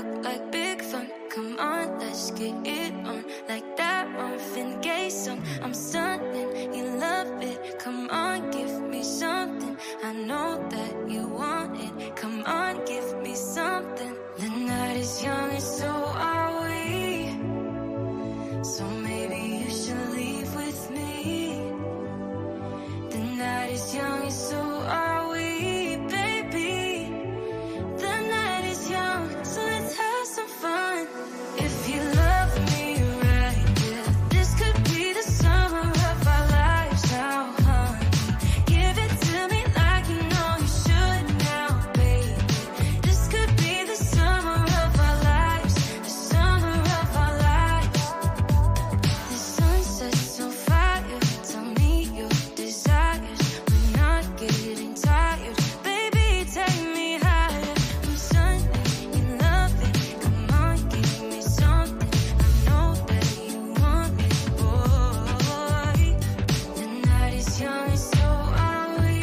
look like big fun. Come on, let's get it on. Like that Marvin Gaye song. I'm stunning, you love it. Come on, give me something. I know that you want it. Come on, give me something. The night is young and so are we. So maybe you should leave with me. The night is young and so are we, baby. The night is young, so let's have some fun. If you love me right, yeah, this could be the summer of our lives now, honey. Give it to me like you know you should now, baby. This could be the summer of our lives, the summer of our lives. The sun sets on fire, tell me your desires. We're not getting tired, baby, take me higher. I'm Sunday, you love it. Come on, give me something. I know that you want it, boy. The night is young and so are we.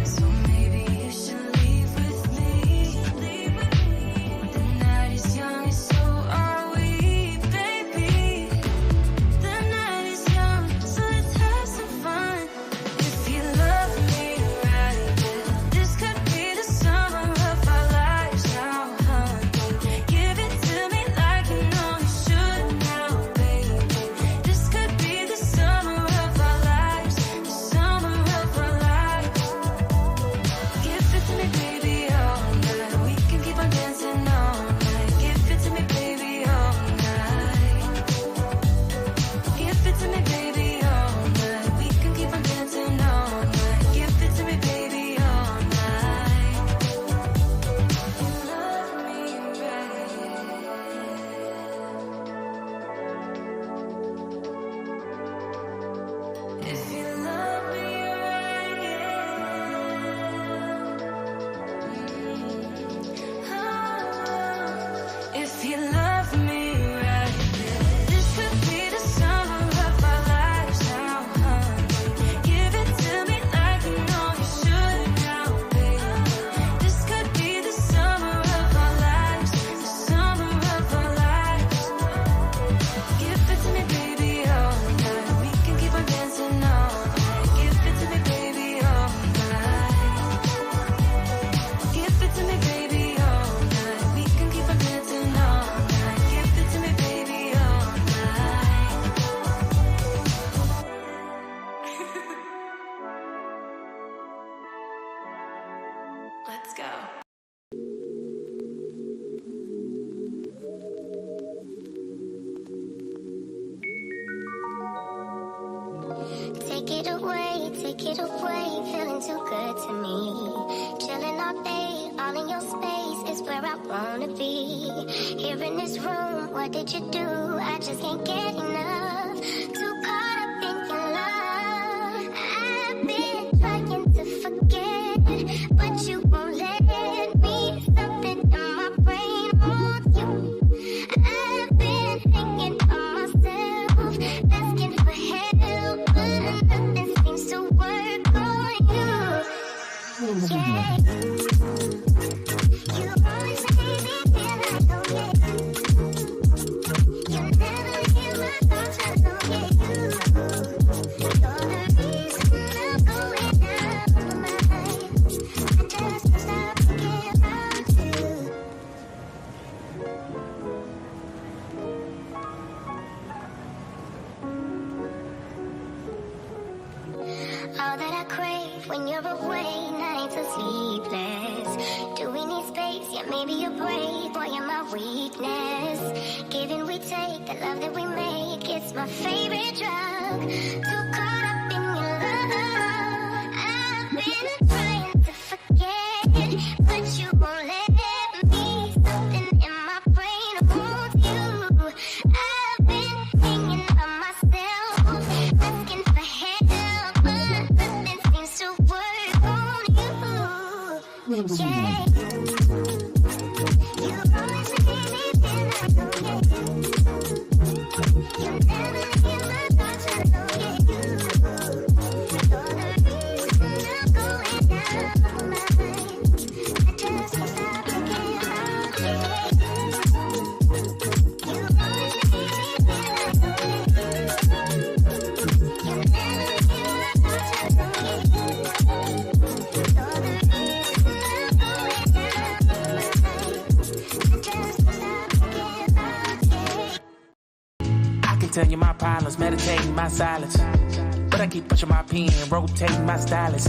So maybe you should leave with me. The night is young and so are we, baby. The night is young, so let's have some fun. If you love me right, yeah, this could be the summer of our lives now, honey. Give it to me like you know you should now, baby. This could be the summer of our lives, the summer of our lives. Give it to me, baby, all night. We can keep on dancing all night. Give it to me, baby, all night. Give it to me, baby, all night. We can keep on dancing all night. Give it to me, baby, all night. You love me right. If you love me right, if you love me right, this could be the summer of our lives now, honey. Give it to me like you know you should now, baby. This could be the summer of our lives, the summer of our lives. Give it to me, baby, all night. We can keep on dancing all night. Give it to me, baby, all night. Give it to me, baby, all night. We can keep on dancing all night. Give it to me, baby, all night. Let's go. Take it away, feeling too good to me. Chilling all day, all in your space is where I wanna be. Here in this room, what did you do? I just can't get enough. Too caught up in your love. I've been trying to forget, but you won't let me. Something in my brain wants you. I've been thinking of myself, asking for help, but nothing seems to work on you. Yeah. You always make me feel like, oh yeah. You never hear my thoughts, I know, yeah, you. You're the reason I'm going out of my mind. I just can't stop thinking about you. All that I crave when you're away, nights are sleepless. Do we need space? Yeah, maybe a break. Boy, you're my weakness. Giving we take, the love that we make, it's my favorite drug. Too caught up in your love. I've been trying to forget, but you won't let me. Something in my brain wants you. I've been thinking of myself, asking for help, but nothing seems to work on you. Yeah. You always make me feel like, oh yeah. You never hear my thoughts, I know, yeah, you. violence, meditating my silence. But I keep pushing my pen, rotating my stylus.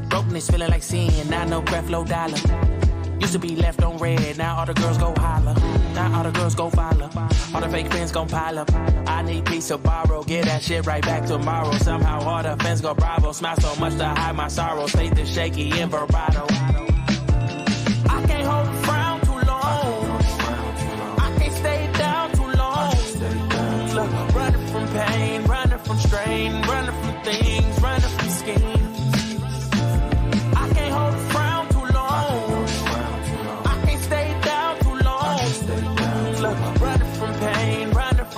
Brokenness feeling like sin, now no breath, low dollar. Used to be left on red, now all the girls go holler. Now all the girls go follow. All the fake friends gon' pile up. I need peace to borrow, get that shit right back tomorrow. Somehow all the fans go bravo. Smile so much to hide my sorrows. Faith is shaky in vibrato. I can't hold a frown too long. I can't stay down too long. Look, running from pain, running from strain, running from things, running from schemes.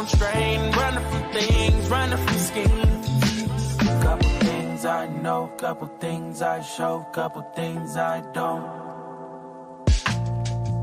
Strain, running from things, running from schemes. Couple things I know, couple things I show, couple things I don't.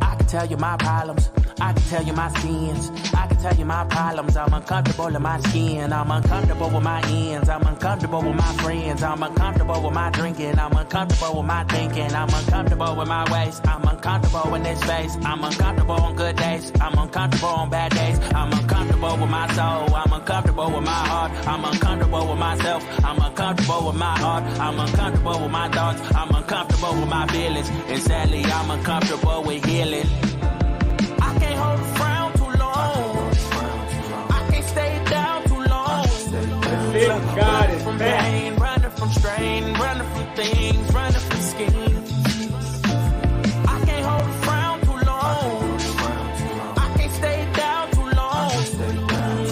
I can tell you my problems, I can tell you my sins, I can tell you my problems. I'm uncomfortable in my skin, I'm uncomfortable with my ends, I'm uncomfortable with my friends, I'm uncomfortable with my drinking, I'm uncomfortable with my thinking, I'm uncomfortable with my ways, I'm uncomfortable in this space, I'm uncomfortable on good days, I'm uncomfortable on bad days, I'm uncomfortable with my soul, I'm uncomfortable with my heart, I'm uncomfortable with myself, I'm uncomfortable with my heart, I'm uncomfortable with my thoughts, I'm uncomfortable with my feelings, and sadly I'm uncomfortable with healing. I can't hold a frown too long. I can't stay down too long. God is from back. pain, running from strain, running from things, running from schemes. I can't hold a frown too long. I can't stay down too long.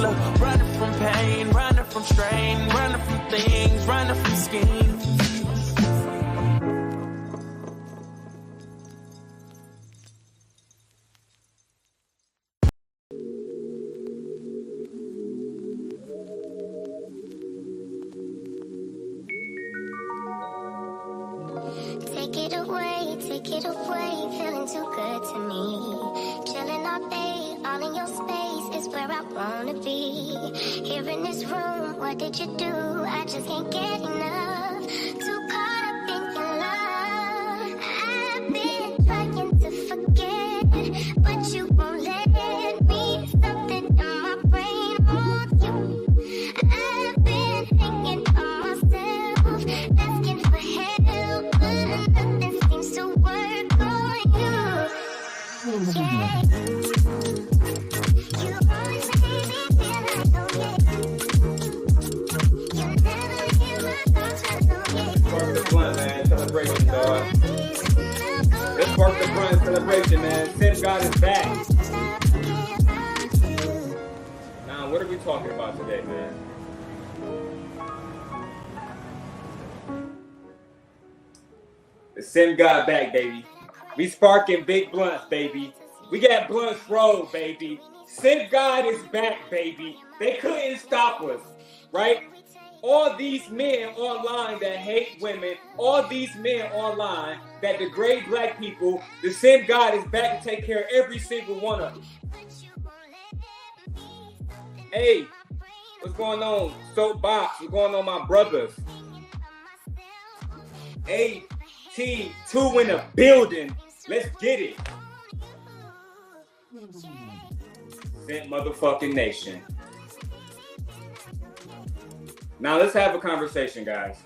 Look, running from pain, running from strain, running from things, running from schemes. Take it away, feeling too good to me. Chilling all day, all in your space is where I wanna be. Here in this room, what did you do? I just can't get enough. Too caught up in your love. I've been trying to forget, but you won't let me. Something in my brain wants you. I've been hanging on myself, asking for help, but nothing seems to work on you. Yeah. You always make me feel like, oh yeah. You never hear my thoughts run, oh yeah. Spark the blunt, man. Celebration, dog. Let's spark the blunt celebration, man. Sim God is back. Now, what are we talking about today, man? The Sim God back, baby. We sparking big blunts, baby. We got blunts rolled, baby. Sim God is back, baby. They couldn't stop us, right? All these men online that hate women, all these men online that degrade black people, the Sim God is back to take care of every single one of them. Hey, what's going on? Soapbox, what's going on, my brothers? AT2 in the building. Let's get it. Sent motherfucking nation. Now let's have a conversation, guys.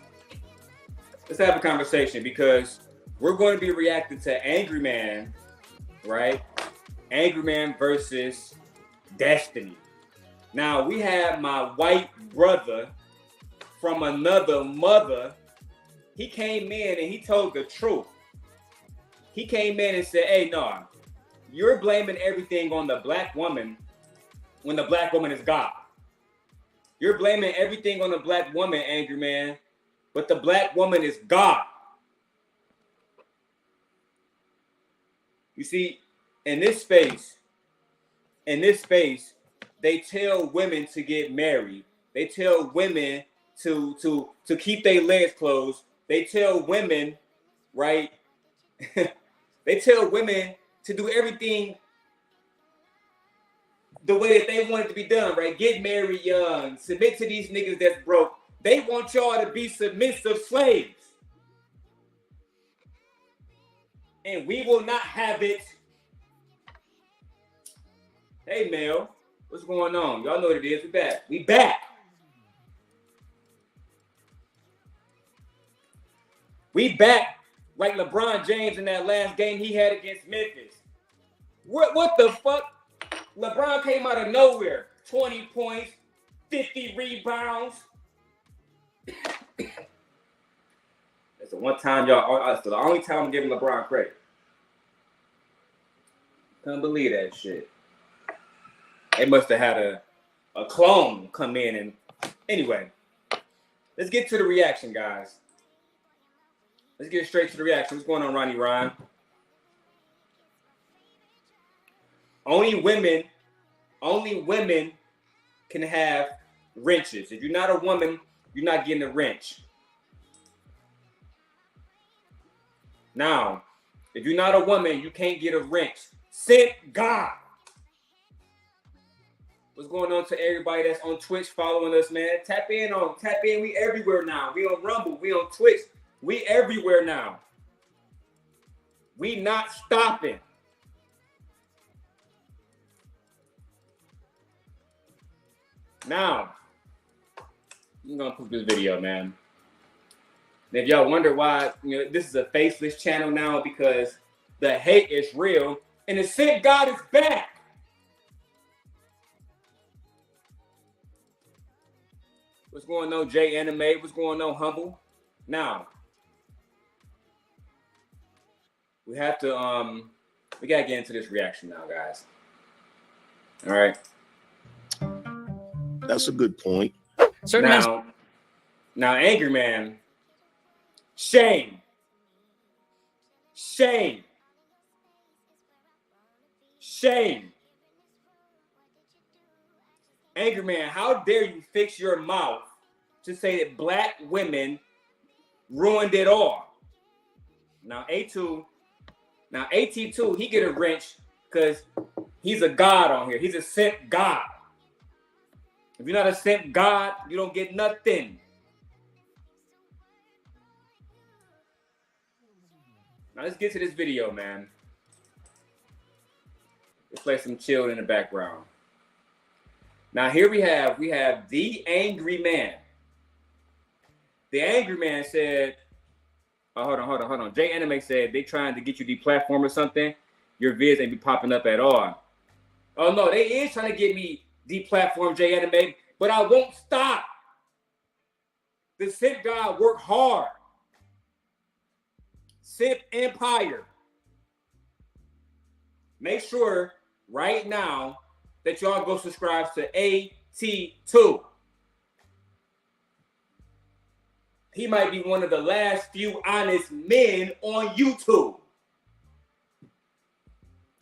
Let's have a conversation because we're going to be reacting to Angryman, right? Angryman versus Destiny. Now we have my white brother from another mother. He came in and he told the truth. He came in and said, hey, no, you're blaming everything on the black woman when the black woman is God. You're blaming everything on the black woman, Angry Man, but the black woman is God. You see, in this space, they tell women to get married. They tell women to keep their legs closed. They tell women, right? They tell women to do everything the way that they want it to be done, right? Get married young, submit to these niggas that's broke. They want y'all to be submissive slaves. And we will not have it. Hey, Mel, What's going on? Y'all know what it is. We back. We back. We back like LeBron James in that last game he had against Memphis. What the fuck? LeBron came out of nowhere. 20 points, 50 rebounds. That's the one time that's the only time I'm giving LeBron credit. Couldn't believe that shit. They must have had a clone come in and anyway. Let's get to the reaction, guys. Let's get straight to the reaction. What's going on, Ronnie Ryan? Only women can have wrenches. If you're not a woman, you're not getting a wrench. Now, if you're not a woman, you can't get a wrench. Simp God. What's going on to everybody that's on Twitch following us, man? Tap in. We everywhere now. We on Rumble. We on Twitch. We everywhere now. We not stopping. Now, I'm gonna put this video, man. And if y'all wonder why, this is a faceless channel now because the hate is real and the Simp God is back. What's going on, J Anime? What's going on, Humble? Now, we have to we gotta get into this reaction now, guys. All right. That's a good point. Now, Angryman, shame. Angryman, how dare you fix your mouth to say that black women ruined it all? Now, AT2, he get a wrench because he's a god on here. He's a simp god. If you're not a simp god, you don't get nothing. Now let's get to this video, man. Let's play some chill in the background. Now here we have the Angryman. The Angryman said, hold on. J Anime said they trying to get you deplatformed or something. Your vids ain't be popping up at all. Oh no, they is trying to get me deplatform, J Anime, but I won't stop. The Simp God work hard. Simp Empire. Make sure right now that y'all go subscribe to AT2. He might be one of the last few honest men on YouTube.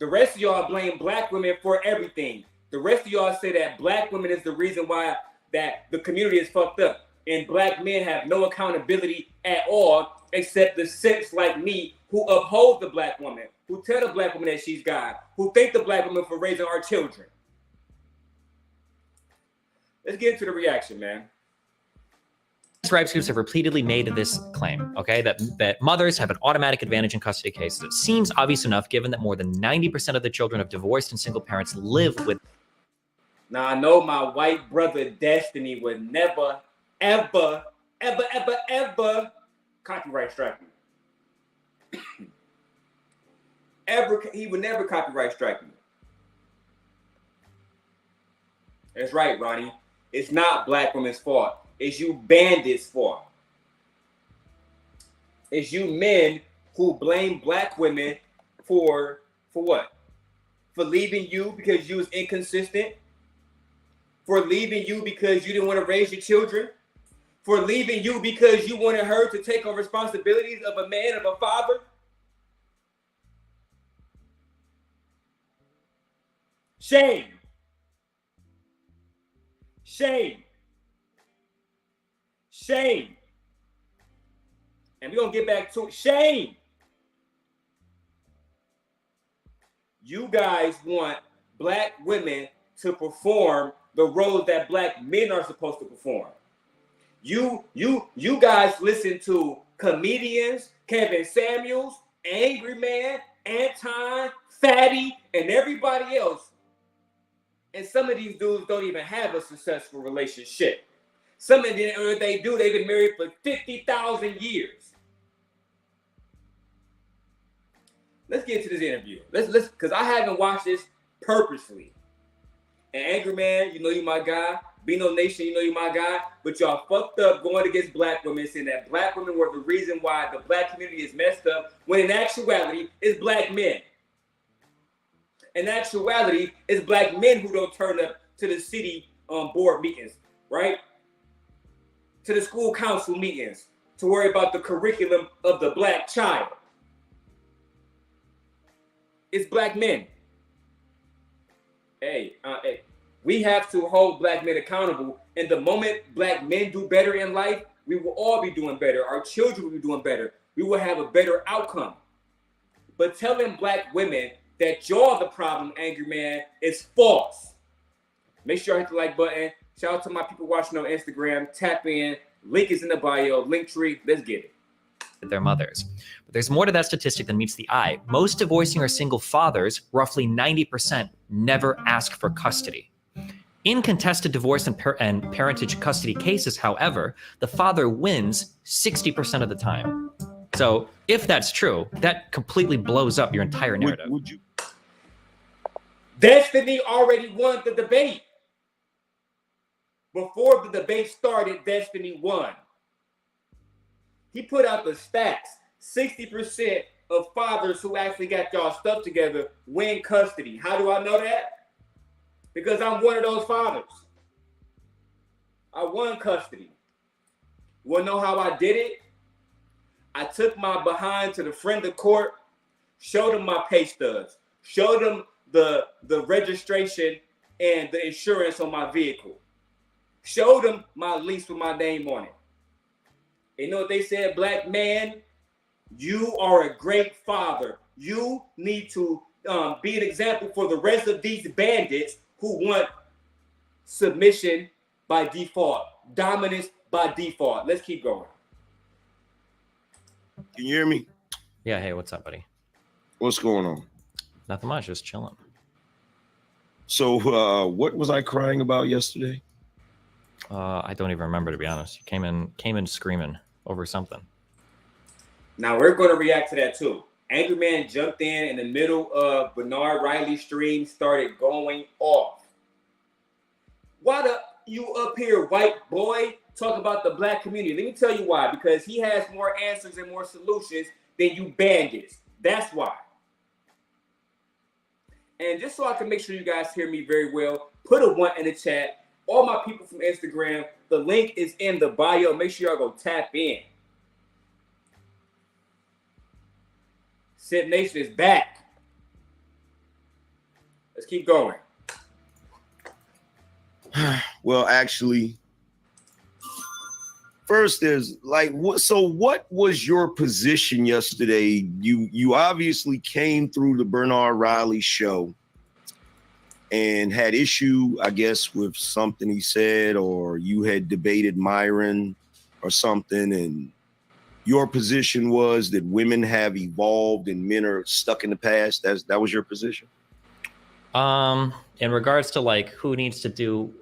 The rest of y'all blame black women for everything. The rest of y'all say that black women is the reason why that the community is fucked up. And black men have no accountability at all, except the simps like me who uphold the black woman, who tell the black woman that she's God, who thank the black woman for raising our children. Let's get into the reaction, man. Rights groups have repeatedly made this claim, okay, that mothers have an automatic advantage in custody cases. It seems obvious enough given that more than 90% of the children of divorced and single parents live with. Now, I know my white brother Destiny would never, ever copyright strike me. He would never copyright strike me. That's right, Ronnie. It's not black women's fault. It's you bandits' fault. It's you men who blame black women for what? For leaving you because you was inconsistent? For leaving you because you didn't want to raise your children? For leaving you because you wanted her to take on responsibilities of a man, of a father? Shame. And we're going to get back to it. Shame. You guys want black women to perform the roles that black men are supposed to perform. You guys listen to comedians, Kevin Samuels, Angryman, Anton, Fatty, and everybody else And some of these dudes don't even have a successful relationship. Some of them, if they do, they've been married for 50,000 years. Let's get to this interview. Let's, because I haven't watched this purposely. And Angryman, you know you my guy. Bino Nation, you know you my guy. But y'all fucked up going against black women, saying that black women were the reason why the black community is messed up, when in actuality, it's black men. In actuality, it's black men who don't turn up to the city board meetings, right? To the school council meetings, to worry about the curriculum of the black child. It's black men. Hey, we have to hold black men accountable. And the moment black men do better in life, we will all be doing better. Our children will be doing better. We will have a better outcome. But telling black women that y'all the problem, Angryman, is false. Make sure you hit the like button. Shout out to my people watching on Instagram. Tap in. Link is in the bio. Linktree. Let's get it. Their mothers. But there's more to that statistic than meets the eye. Most divorcing or single fathers, roughly 90%, never ask for custody. In contested divorce and parentage custody cases, however, the father wins 60% of the time. So if that's true, that completely blows up your entire narrative. Would you? Destiny already won the debate. Before the debate started, Destiny won. He put out the stats. 60% of fathers who actually got y'all stuff together win custody. How do I know that? Because I'm one of those fathers. I won custody. Want to know how I did it? I took my behind to the friend of court, showed him my pay stubs, showed him the registration and the insurance on my vehicle, showed him my lease with my name on it. You know what they said? Black man, you are a great father. You need to be an example for the rest of these bandits who want submission by default, dominance by default. Let's keep going. Can you hear me? Yeah, hey, what's up, buddy? What's going on? Nothing much, just chilling. So what was I crying about yesterday? I don't even remember, to be honest. You came in screaming over something. Now we're going to react to that too. Angryman jumped in the middle of Bernard Riley's stream, started going off. Why the you up here, white boy, talk about the black community? Let me tell you why. Because he has more answers and more solutions than you bandits. That's why. And just so I can make sure you guys hear me very well, put a 1 in the chat. All my people from Instagram, the link is in the bio. Make sure y'all go tap in. Sip Nation is back. Let's keep going. Well, actually, first there's like what? So what was your position yesterday? You obviously came through the Bernard Riley show and had issue, I guess, with something he said, or you had debated Myron or something, and your position was that women have evolved and men are stuck in the past. That was your position? In regards to like who needs to do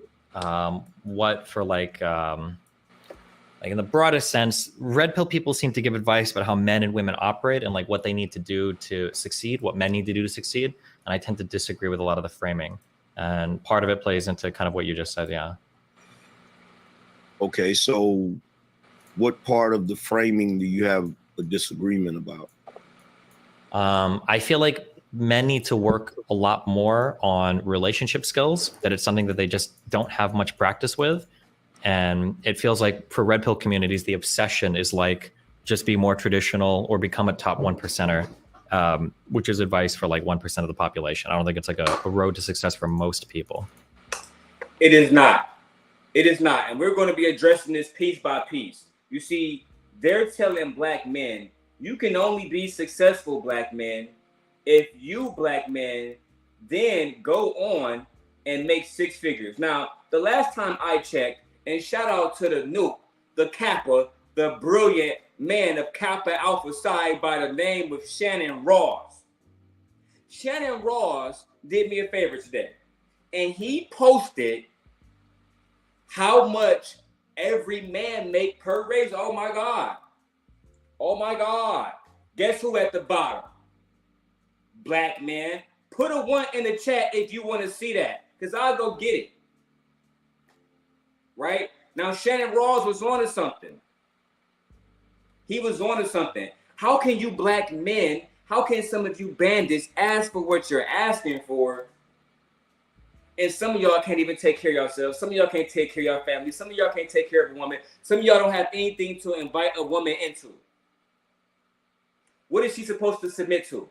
what for like in the broadest sense, red pill people seem to give advice about how men and women operate and like what they need to do to succeed, what men need to do to succeed. And I tend to disagree with a lot of the framing. And part of it plays into kind of what you just said, yeah. Okay, so what part of the framing do you have a disagreement about? I feel like men need to work a lot more on relationship skills, that it's something that they just don't have much practice with. And it feels like for red pill communities, the obsession is like just be more traditional or become a top 1%er, which is advice for like 1% of the population. I don't think it's like a road to success for most people. It is not. It is not. And we're going to be addressing this piece by piece. You see, they're telling black men, you can only be successful, black men, if you, black men, then go on and make 6 figures. Now, the last time I checked, and shout out to the nuke, the Kappa, the brilliant man of Kappa Alpha Psi by the name of Shannon Ross. Shannon Ross did me a favor today. and he posted how much every man make per raise. Oh my God. Oh my God. Guess who at the bottom? Black man. Put a 1 in the chat if you want to see that, because I'll go get it. Right? Now, Shannon Rawls was on to something. He was on to something. How can you black men, how can some of you bandits ask for what you're asking for, and some of y'all can't even take care of yourselves? Some of y'all can't take care of your family. Some of y'all can't take care of a woman. Some of y'all don't have anything to invite a woman into. What is she supposed to submit to?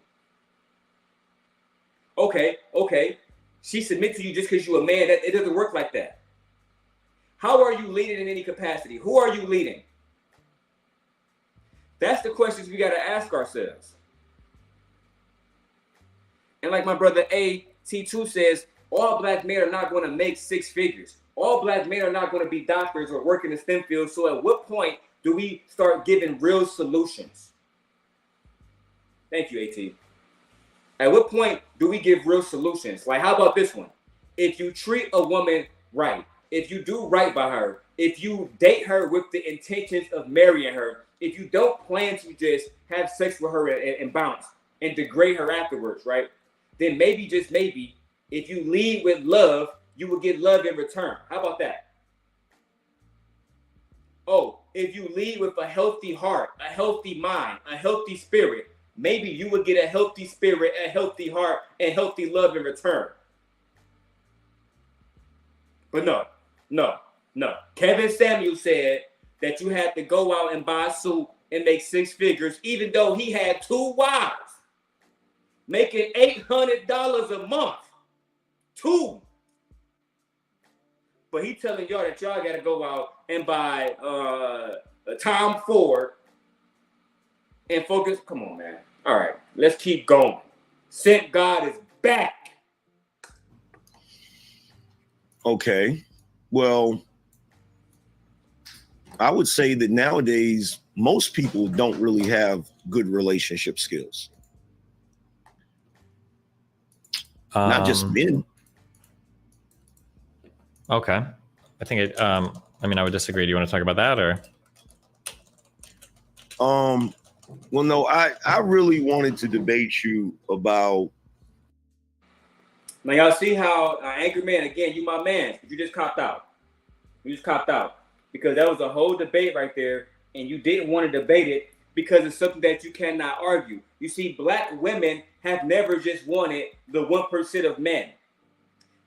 Okay. She submit to you just because you're a man. It doesn't work like that. How are you leading in any capacity? Who are you leading? That's the questions we got to ask ourselves. And like my brother AT2 says, all black men are not going to make 6 figures. All black men are not going to be doctors or work in the STEM field. So at what point do we start giving real solutions? Thank you, AT. At what point do we give real solutions? Like, how about this one? If you treat a woman right, if you do right by her, if you date her with the intentions of marrying her, if you don't plan to just have sex with her and bounce and degrade her afterwards, right? Then maybe, just maybe, if you lead with love, you will get love in return. How about that? Oh, if you lead with a healthy heart, a healthy mind, a healthy spirit, maybe you would get a healthy spirit, a healthy heart, and healthy love in return. But no. Kevin Samuel said that you had to go out and buy a suit and make 6 figures, even though he had 2 wives, making $800 a month. 2. But he telling y'all that y'all got to go out and buy a Tom Ford and focus. Come on, man. All right, let's keep going. Sent God is back. Okay. Well, I would say that nowadays, most people don't really have good relationship skills. Not just men. Okay. I think I would disagree. Do you want to talk about that, or? Well, no, I really wanted to debate you about. Now, y'all see how Angryman, again, you my man, you just copped out. Because that was a whole debate right there, and you didn't want to debate it because it's something that you cannot argue. You see, black women have never just wanted the 1% of men.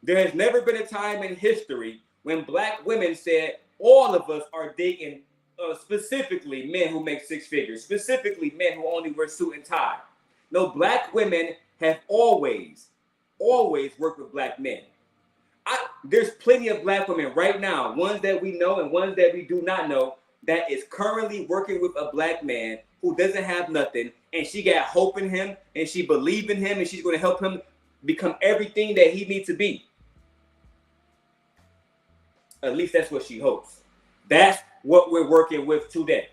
There has never been a time in history when black women said, all of us are digging specifically men who make 6 figures, specifically men who only wear suit and tie. No, black women have always worked with black men. There's plenty of black women right now, ones that we know and ones that we do not know, that is currently working with a black man who doesn't have nothing, and she got hope in him, and she believes in him, and she's going to help him become everything that he needs to be. At least that's what she hopes. That's what we're working with today.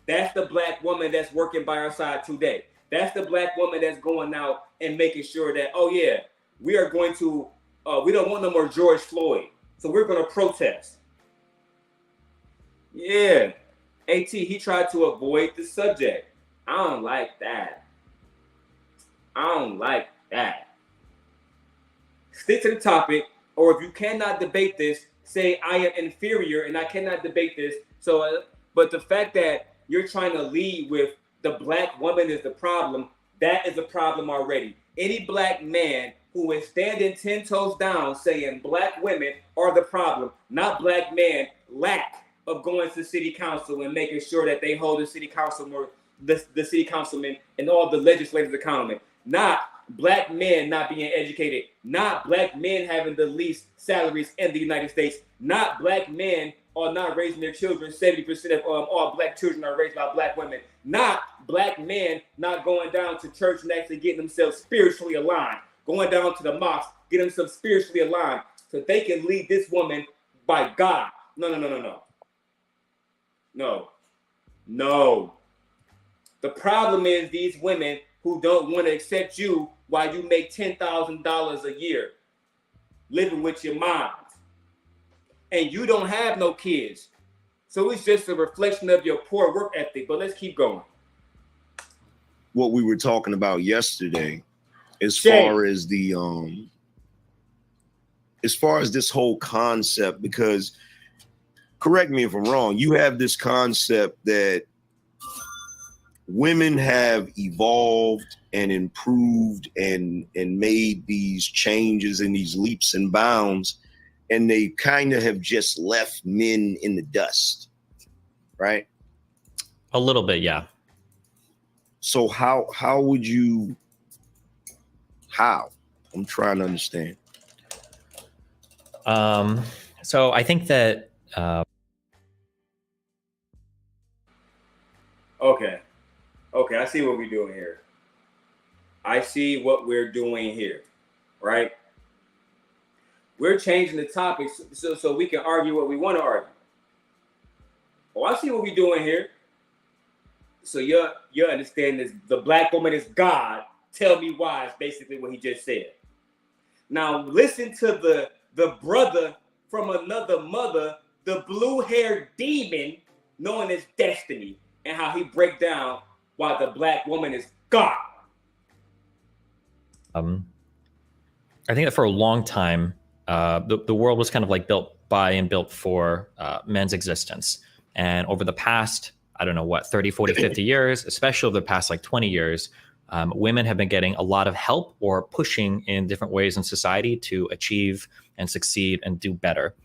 That's the black woman that's working by our side today. That's the black woman that's going out and making sure that, oh yeah, we are going to, we don't want no more George Floyd, so we're going to protest. Yeah, AT, he tried to avoid the subject. I don't like that. Stick to the topic, or if you cannot debate this, say I am inferior and I cannot debate this. So, but the fact that you're trying to lead with the black woman is the problem, that is a problem already. Any black man who is standing 10 toes down saying black women are the problem, not black men lack of going to city council and making sure that they hold the city council or the city councilmen and all the legislators accountable. Not black men not being educated, not black men having the least salaries in the United States, not black men are not raising their children. 70% of all black children are raised by black women. Not black men not going down to church and actually getting themselves spiritually aligned, going down to the mosque, getting themselves spiritually aligned so they can lead this woman by God. No. The problem is these women who don't want to accept you while you make $10,000 a year. living with your mom. And you don't have no kids. So it's just a reflection of your poor work ethic. But let's keep going. What we were talking about yesterday, as Shame. far as this whole concept, because correct me if I'm wrong, you have this concept that women have evolved and improved and made these changes and these leaps and bounds, and they kind of have just left men in the dust, right? A little bit, yeah. So how I'm trying to understand. So I think that Okay, I see what we're doing here. Right? We're changing the topics so we can argue what we want to argue. Oh, I see what we're doing here. So you understand this, the black woman is God. Tell me why is basically what he just said. Now listen to the brother from another mother, the blue-haired demon known as Destiny, and how he break down why the black woman is God. I think that for a long time, the world was kind of like built by and built for men's existence. And over the past, 30, 40, 50 years, especially over the past like 20 years, women have been getting a lot of help or pushing in different ways in society to achieve and succeed and do better.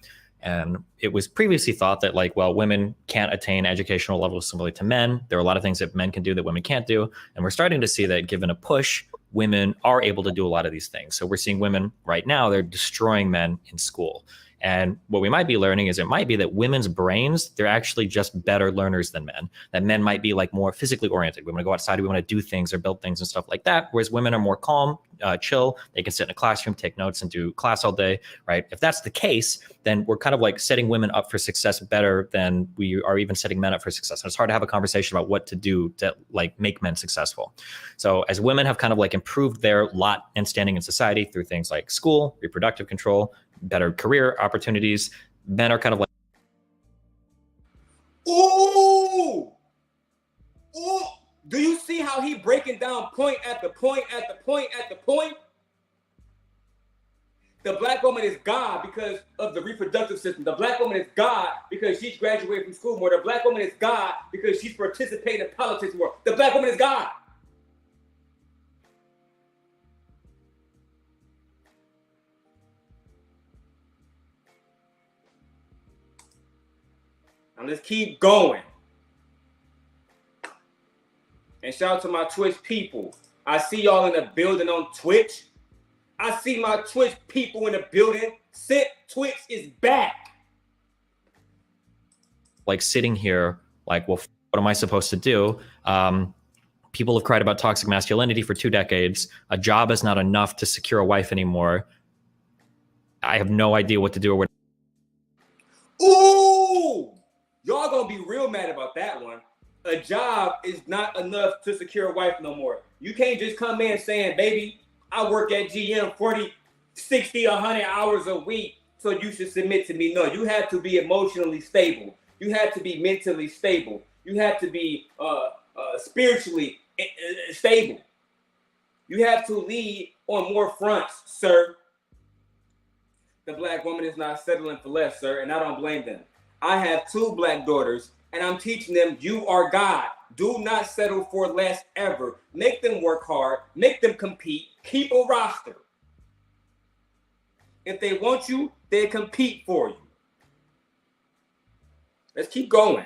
And it was previously thought that women can't attain educational levels similarly to men. There are a lot of things that men can do that women can't do. And we're starting to see that given a push, women are able to do a lot of these things. So we're seeing women right now, they're destroying men in school. And what we might be learning is it might be that women's brains, they're actually just better learners than men. That men might be like more physically oriented. We want to go outside, we want to do things or build things and stuff like that. Whereas women are more calm, chill. They can sit in a classroom, take notes and do class all day, right? If that's the case, then we're kind of like setting women up for success better than we are even setting men up for success. And it's hard to have a conversation about what to do to like make men successful. So as women have kind of like improved their lot and standing in society through things like school, reproductive control, better career opportunities, men are kind of like, ooh, do you see how he breaking down point at the point at the point at the point? The black woman is God because of the reproductive system. The black woman is God because she's graduated from school more. The black woman is God because she's participating in politics more. The black woman is God. Now let's keep going. And shout out to my Twitch people. I see y'all in the building on Twitch. I see my Twitch people in the building. Twitch is back. like sitting here like, well, what am I supposed to do? People have cried about toxic masculinity for 2 decades. A job is not enough to secure a wife anymore. I have no idea what to do or what. Ooh, y'all gonna be real mad about that one. A job is not enough to secure a wife no more. You can't just come in saying, baby, I work at GM 40, 60, 100 hours a week, so you should submit to me. No, you have to be emotionally stable. You have to be mentally stable. You have to be spiritually stable. You have to lead on more fronts, sir. The black woman is not settling for less, sir, and I don't blame them. I have 2 black daughters, and I'm teaching them you are God. Do not settle for less ever. Make them work hard. Make them compete. Keep a roster. If they want you, they compete for you. Let's keep going.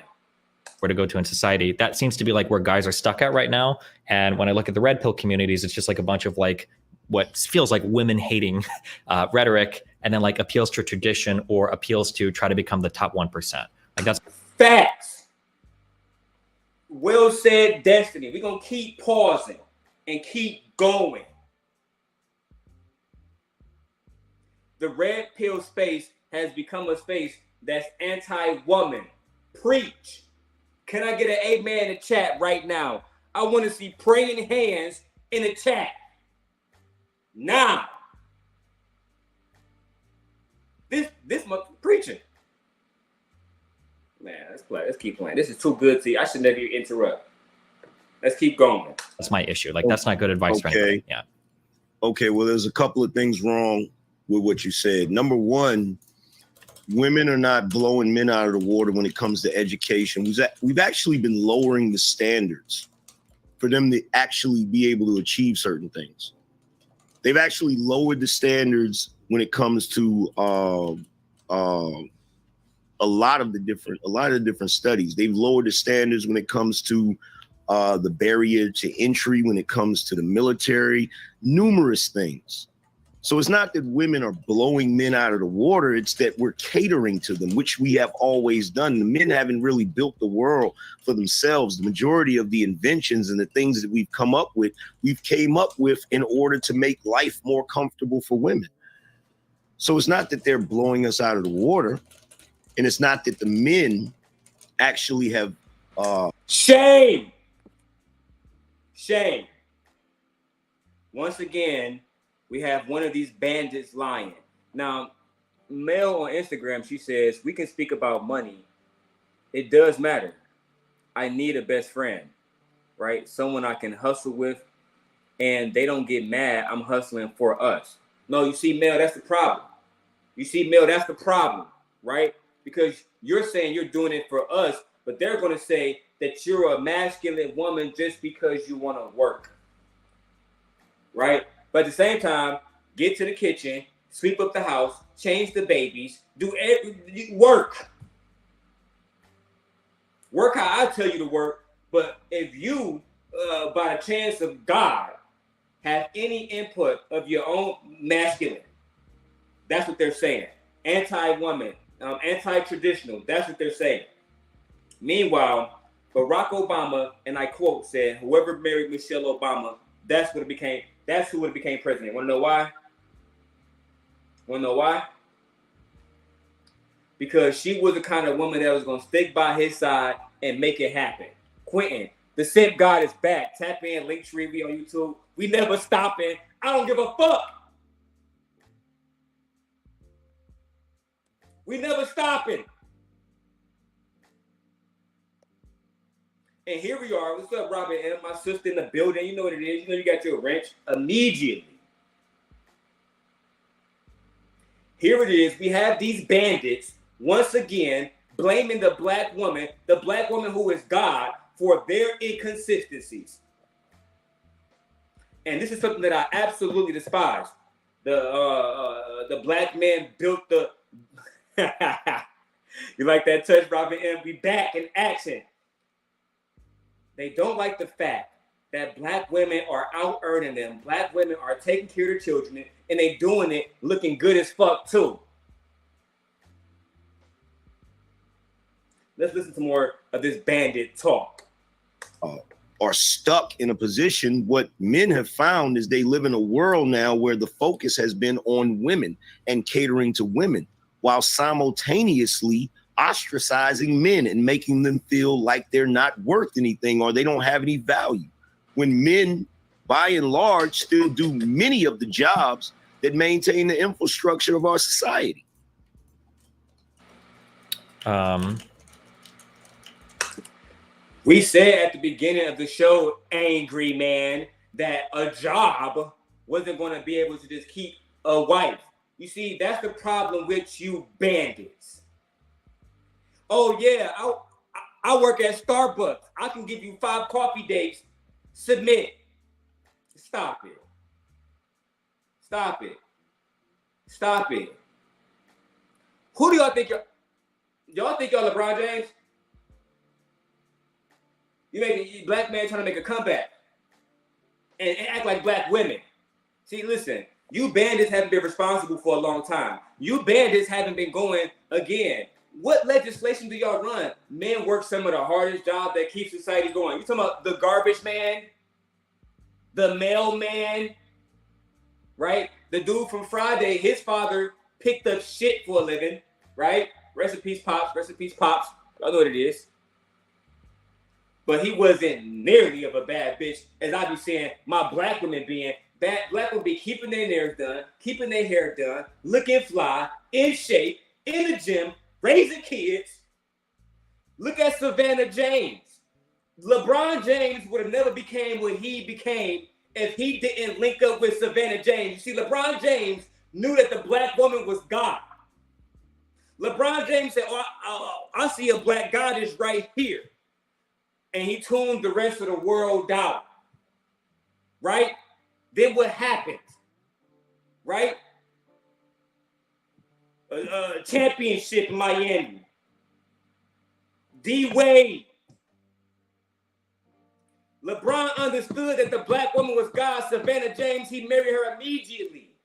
Where to go to in society. That seems to be like where guys are stuck at right now. And when I look at the red pill communities, it's just like a bunch of like what feels like women hating rhetoric, and then like appeals to tradition or appeals to try to become the top 1%. Like that's facts. Well said, Destiny. We're going to keep pausing and keep going. The red pill space has become a space that's anti-woman. Preach. Can I get an amen in the chat right now? I want to see praying hands in the chat. Now. This month preaching. Man, let's play. Let's keep playing. This is too good to you. I should never interrupt. Let's keep going. That's my issue. Like, that's not good advice for anybody. Yeah. Okay, well, there's a couple of things wrong with what you said. Number one, women are not blowing men out of the water when it comes to education. We've actually been lowering the standards for them to actually be able to achieve certain things. They've actually lowered the standards when it comes to a lot of different studies. They've lowered the standards when it comes to the barrier to entry, when it comes to the military, numerous things. So it's not that women are blowing men out of the water, it's that we're catering to them, which we have always done. The men haven't really built the world for themselves. The majority of the inventions and the things that we've come up with, we've came up with in order to make life more comfortable for women. So it's not that they're blowing us out of the water, and it's not that the men actually have Shame. Once again, we have one of these bandits lying. Now, Mel on Instagram, she says, we can speak about money. It does matter. I need a best friend, right? Someone I can hustle with, and they don't get mad. I'm hustling for us. No, you see, Mel, that's the problem. Right? Because you're saying you're doing it for us, but they're going to say that you're a masculine woman just because you want to work. Right? But at the same time, get to the kitchen, sweep up the house, change the babies, work. Work how I tell you to work. But if you, by the chance of God, have any input of your own masculine, that's what they're saying. Anti-woman, anti-traditional, that's what they're saying. Meanwhile, Barack Obama, and I quote, said, whoever married Michelle Obama, that's who became president. Want to know why? Because she was the kind of woman that was going to stick by his side and make it happen. Quentin, the Simp God is back. Tap in, Linktree, we on YouTube. We never stopping. I don't give a fuck. We never stopping. And here we are. What's up, Robin? And my sister in the building. You know what it is. You know you got your wrench immediately. Here it is. We have these bandits once again blaming the black woman who is God, for their inconsistencies. And this is something that I absolutely despise. The black man built the. You like that touch, Robin M? We back in action. They don't like the fact that black women are out earning them. Black women are taking care of their children, and they doing it looking good as fuck too. Let's listen to more of this bandit talk. Are stuck in a position. What men have found is they live in a world now where the focus has been on women and catering to women, while simultaneously ostracizing men and making them feel like they're not worth anything or they don't have any value. When men, by and large, still do many of the jobs that maintain the infrastructure of our society. We said at the beginning of the show, Angryman, that a job wasn't going to be able to just keep a wife. You see, that's the problem with you bandits. Oh, yeah, I work at Starbucks. I can give you 5 coffee dates. Submit. Stop it. Who do y'all think y'all think y'all LeBron James? You make a black man trying to make a comeback and act like black women. See, listen, you bandits haven't been responsible for a long time. You bandits haven't been going again. What legislation do y'all run? Men work some of the hardest jobs that keep society going. You talking about the garbage man, the mailman, right? The dude from Friday, his father picked up shit for a living, right? Rest in peace, Pops. Y'all know what it is. But he wasn't nearly of a bad bitch as I be saying my black women being. Black women be keeping their nails done, keeping their hair done, looking fly, in shape, in the gym, raising kids. Look at Savannah James. LeBron James would have never became what he became if he didn't link up with Savannah James. You see, LeBron James knew that the black woman was God. LeBron James said, I see a black goddess right here. And he tuned the rest of the world out. Right? Then what happened? Right? Championship in Miami. D-Wade. LeBron understood that the black woman was God. Savannah James, he married her immediately.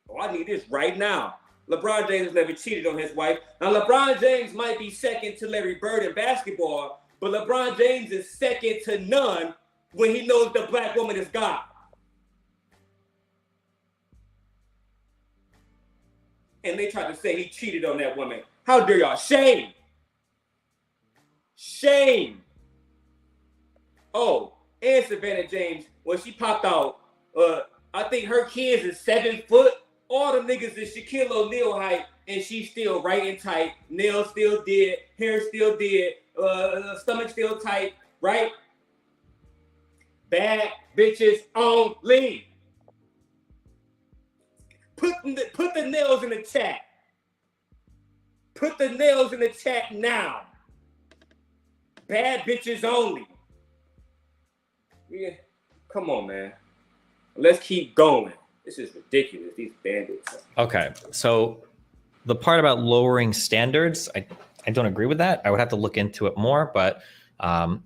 Oh, I need this right now. LeBron James never cheated on his wife. Now, LeBron James might be second to Larry Bird in basketball, but LeBron James is second to none when he knows the black woman is God. And they tried to say he cheated on that woman. How dare y'all? Shame. Shame. Oh, and Savannah James, when she popped out, I think her kids is 7 foot. All the niggas is Shaquille O'Neal height, and she's still right and tight. Nails still did, hair still did, stomach still tight, right? Bad bitches only. Put the nails in the chat. Put the nails in the chat now. Bad bitches only. Yeah, come on, man. Let's keep going. This is ridiculous. These bandits. Okay, so the part about lowering standards, I don't agree with that. I would have to look into it more, but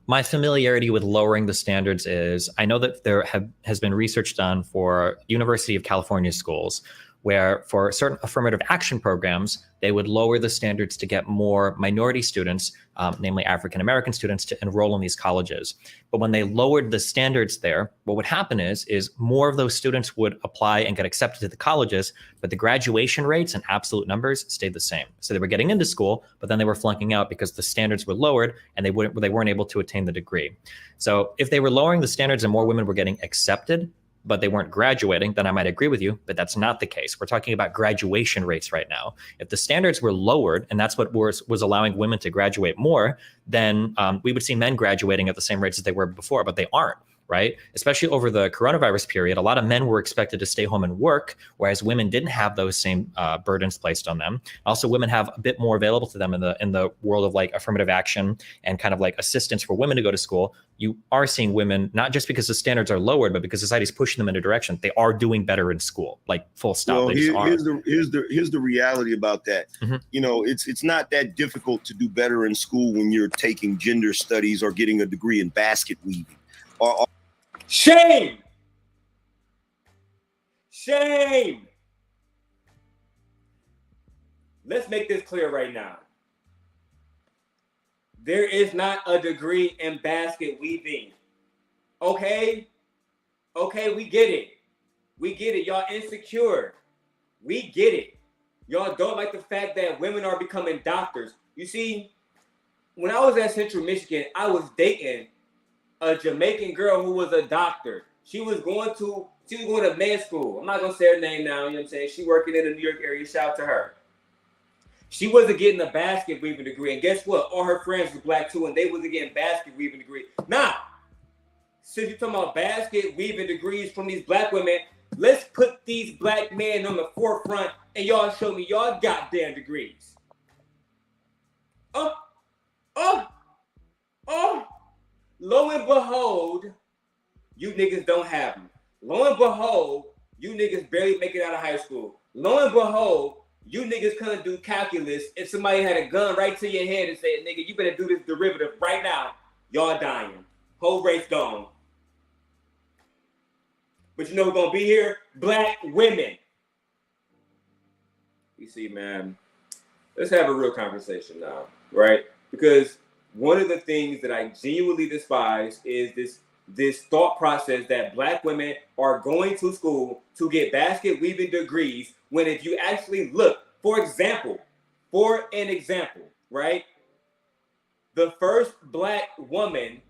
my familiarity with lowering the standards is I know that there has been research done for University of California schools where for certain affirmative action programs, they would lower the standards to get more minority students, namely African-American students, to enroll in these colleges. But when they lowered the standards there, what would happen is more of those students would apply and get accepted to the colleges, but the graduation rates and absolute numbers stayed the same. So they were getting into school, but then they were flunking out because the standards were lowered and they weren't able to attain the degree. So if they were lowering the standards and more women were getting accepted, but they weren't graduating, then I might agree with you, but that's not the case. We're talking about graduation rates right now. If the standards were lowered and that's what was allowing women to graduate more, then we would see men graduating at the same rates as they were before, but they aren't, right? Especially over the coronavirus period, a lot of men were expected to stay home and work, whereas women didn't have those same burdens placed on them. Also, women have a bit more available to them in the world of like affirmative action and kind of like assistance for women to go to school. You are seeing women, not just because the standards are lowered, but because society's pushing them in a direction. They are doing better in school, like full stop. Well, here's the reality about that. Mm-hmm. You know, it's not that difficult to do better in school when you're taking gender studies or getting a degree in basket weaving. Shame! Shame! Let's make this clear right now. There is not a degree in basket weaving. Okay? Okay, we get it. We get it. Y'all insecure. We get it. Y'all don't like the fact that women are becoming doctors. You see, when I was at Central Michigan, I was dating a Jamaican girl who was a doctor. She was going to med school. I'm not gonna say her name now, you know what I'm saying? She working in the New York area, shout out to her. She wasn't getting a basket weaving degree, and guess what? All her friends were black too, and they wasn't getting basket weaving degree. Now, since you're talking about basket weaving degrees from these black women, let's put these black men on the forefront, and y'all show me y'all goddamn degrees. Lo and behold, you niggas don't have them. Lo and behold, you niggas barely make it out of high school. Lo and behold, you niggas couldn't do calculus. If somebody had a gun right to your head and said, nigga, you better do this derivative right now, y'all dying. Whole race gone. But you know who's gonna be here? Black women. You see, man, let's have a real conversation now, right? Because one of the things that I genuinely despise is this thought process that black women are going to school to get basket weaving degrees, when if you actually look, for an example, right? The first black woman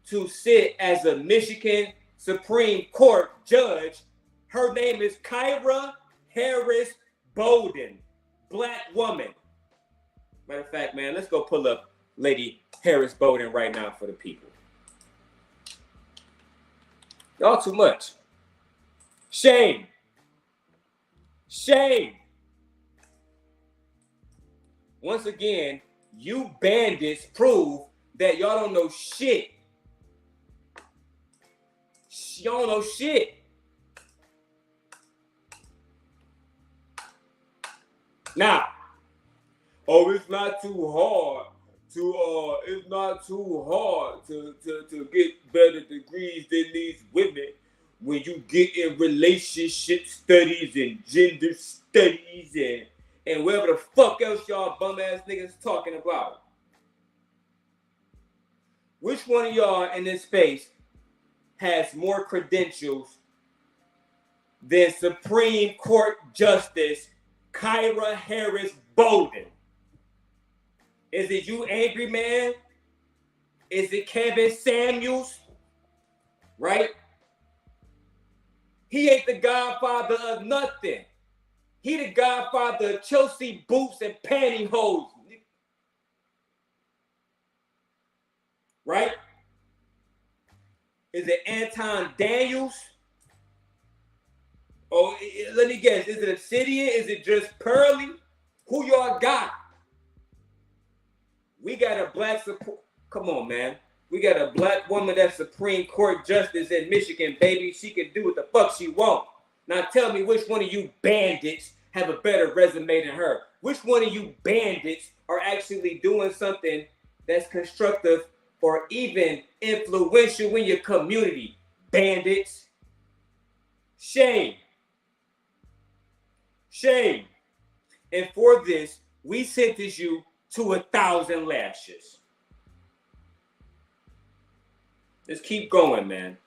to sit as a Michigan Supreme Court judge. Her name is Kyra Harris Bowden, black woman. Matter of fact, man, let's go pull up Lady Harris Bowden right now for the people. Y'all too much. Shame. Shame. Once again, you bandits prove that y'all don't know shit. Y'all don't know shit. Now, oh, it's not too hard to get better degrees than these women when you get in relationship studies and gender studies and whatever the fuck else y'all bum ass niggas talking about. Which one of y'all in this space has more credentials than Supreme Court Justice Kyra Harris Bowden? Is it you, Angryman? Is it Kevin Samuels? Right? He ain't the godfather of nothing. He the godfather of Chelsea boots and pantyhose. Right? Is it Anton Daniels? Oh, let me guess. Is it Obsidian? Is it just Pearly? Who y'all got? We got a black support. Come on, man. We got a black woman that's Supreme Court Justice in Michigan, baby. She can do what the fuck she want. Now tell me which one of you bandits have a better resume than her. Which one of you bandits are actually doing something that's constructive or even influential in your community? Bandits. Shame. Shame. And for this, we sentence you to 1,000 lashes. Let's keep going, man.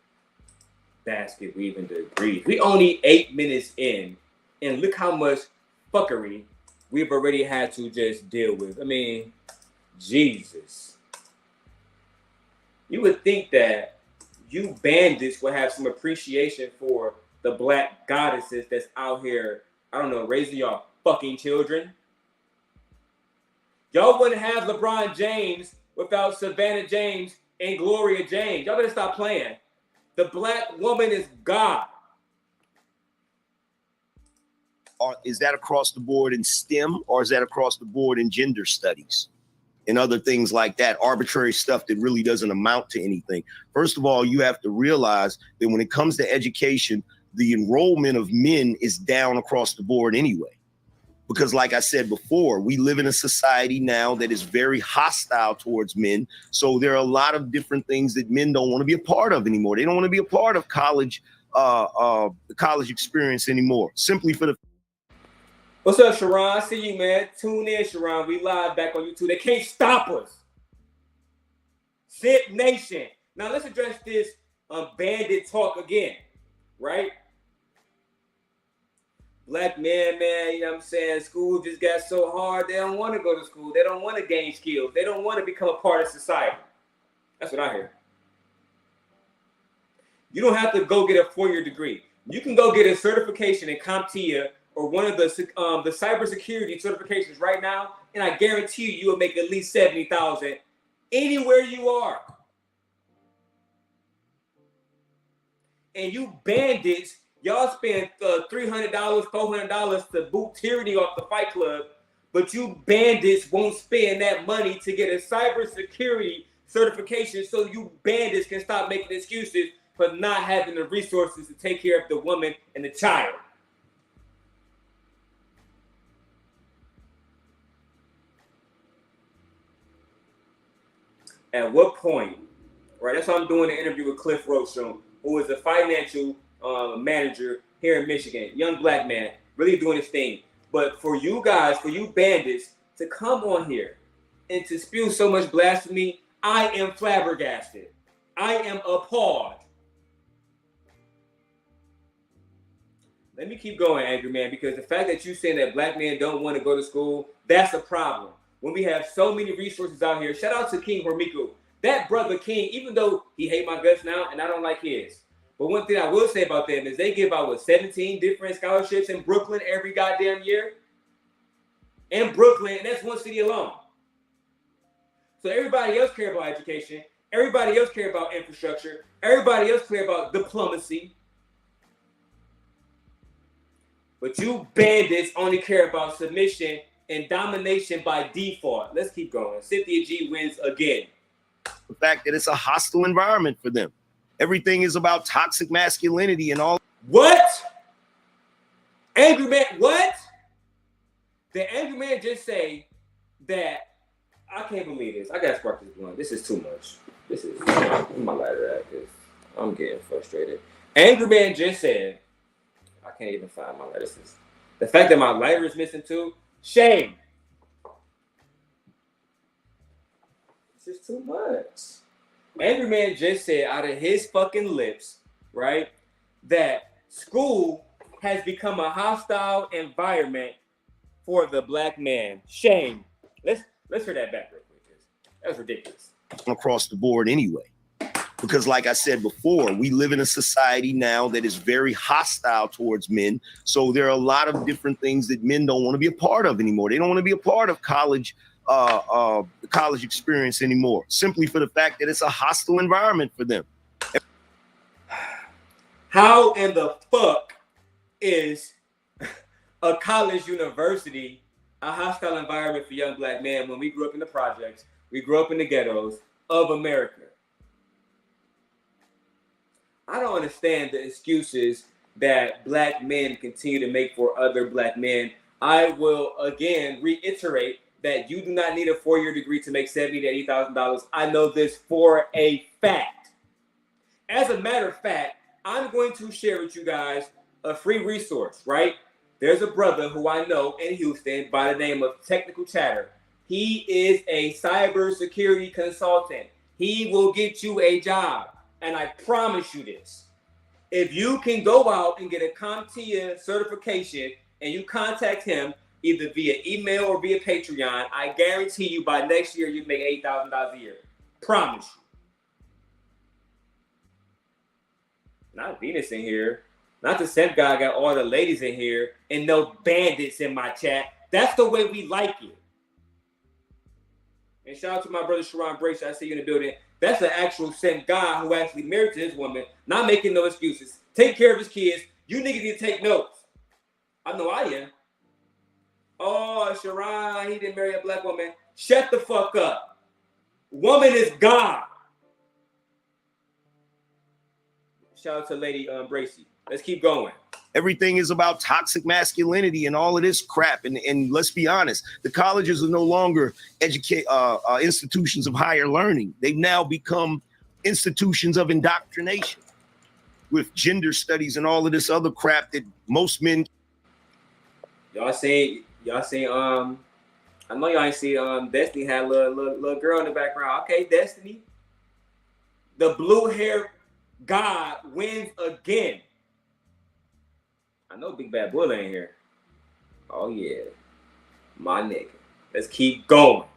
Basket weaving degrees. We only 8 minutes in, and look how much fuckery we've already had to just deal with. I mean, Jesus. You would think that you bandits would have some appreciation for the black goddesses that's out here, I don't know, raising y'all fucking children. Y'all wouldn't have LeBron James without Savannah James and Gloria James. Y'all better stop playing. The black woman is God. Or is that across the board in STEM, or is that across the board in gender studies and other things like that? Arbitrary stuff that really doesn't amount to anything. First of all, you have to realize that when it comes to education, the enrollment of men is down across the board anyway. Because like I said before, we live in a society now that is very hostile towards men. So there are a lot of different things that men don't want to be a part of anymore. They don't want to be a part of college, the college experience anymore. Simply for the... What's up, Sharon? I see you, man. Tune in, Sharon. We live back on YouTube. They can't stop us. Zip Nation. Now let's address this bandit talk again, right? Black men, man, you know what I'm saying? School just got so hard. They don't want to go to school. They don't want to gain skills. They don't want to become a part of society. That's what I hear. You don't have to go get a 4-year degree. You can go get a certification in CompTIA or one of the cybersecurity certifications right now, and I guarantee you will make at least $70,000 anywhere you are. And you bandits, y'all spend $300, $400 to boot tyranny off the Fight Club, but you bandits won't spend that money to get a cybersecurity certification so you bandits can stop making excuses for not having the resources to take care of the woman and the child. At what point, right? That's why I'm doing an interview with Cliff Rochon, who is a financial manager here in Michigan, young black man, really doing his thing. But for you guys, for you bandits to come on here and to spew so much blasphemy, I am flabbergasted. I am appalled. Let me keep going, Angryman, because the fact that you saying that black men don't want to go to school, that's a problem. When we have so many resources out here, shout out to King Hormiku. That brother King, even though he hate my guts now and I don't like his, But one thing I will say about them is they give out 17 different scholarships in Brooklyn every goddamn year. In Brooklyn, and that's one city alone. So everybody else care about education. Everybody else care about infrastructure. Everybody else care about diplomacy. But you bandits only care about submission and domination by default. Let's keep going. Cynthia G wins again. The fact that it's a hostile environment for them. Everything is about toxic masculinity and all. What? Angryman, what? Did Angryman just say that? I can't believe this. I gotta spark this blunt. This is too much. This is my lighter at this. I'm getting frustrated. Angryman just said, I can't even find my lighter. The fact that my lighter is missing too, shame. This is too much. Angryman just said out of his fucking lips, right, that school has become a hostile environment for the black man. Shame. Let's hear that back real quick. That's ridiculous. Across the board anyway. Because like I said before, we live in a society now that is very hostile towards men. So there are a lot of different things that men don't want to be a part of anymore. They don't want to be a part of college, the college experience anymore, simply for the fact that it's a hostile environment for them. How in the fuck is a college university a hostile environment for young black men when we grew up in the projects, we grew up in the ghettos of America? I don't understand the excuses that black men continue to make for other black men. I will again reiterate that you do not need a 4-year degree to make $70,000 to $80,000. I know this for a fact. As a matter of fact, I'm going to share with you guys a free resource, right? There's a brother who I know in Houston by the name of Technical Chatter. He is a cybersecurity consultant. He will get you a job. And I promise you this. If you can go out and get a CompTIA certification and you contact him either via email or via Patreon, I guarantee you by next year you make $8,000 a year. Promise you. Not Venus in here. Not the same guy got all the ladies in here and no bandits in my chat. That's the way we like it. And shout out to my brother Sharon Brace. I see you in the building. That's the actual same guy who actually married to his woman, not making no excuses. Take care of his kids. You niggas need to take notes. I know I am. Oh, Sharon, he didn't marry a black woman. Shut the fuck up. Woman is God. Shout out to Lady Bracy. Let's keep going. Everything is about toxic masculinity and all of this crap. And let's be honest, the colleges are no longer institutions of higher learning. They've now become institutions of indoctrination with gender studies and all of this other crap that most men. Y'all say, I know y'all ain't see Destiny had a little girl in the background. Okay, Destiny. The blue hair God wins again. I know Big Bad Bull ain't here. Oh yeah, my nigga. Let's keep going.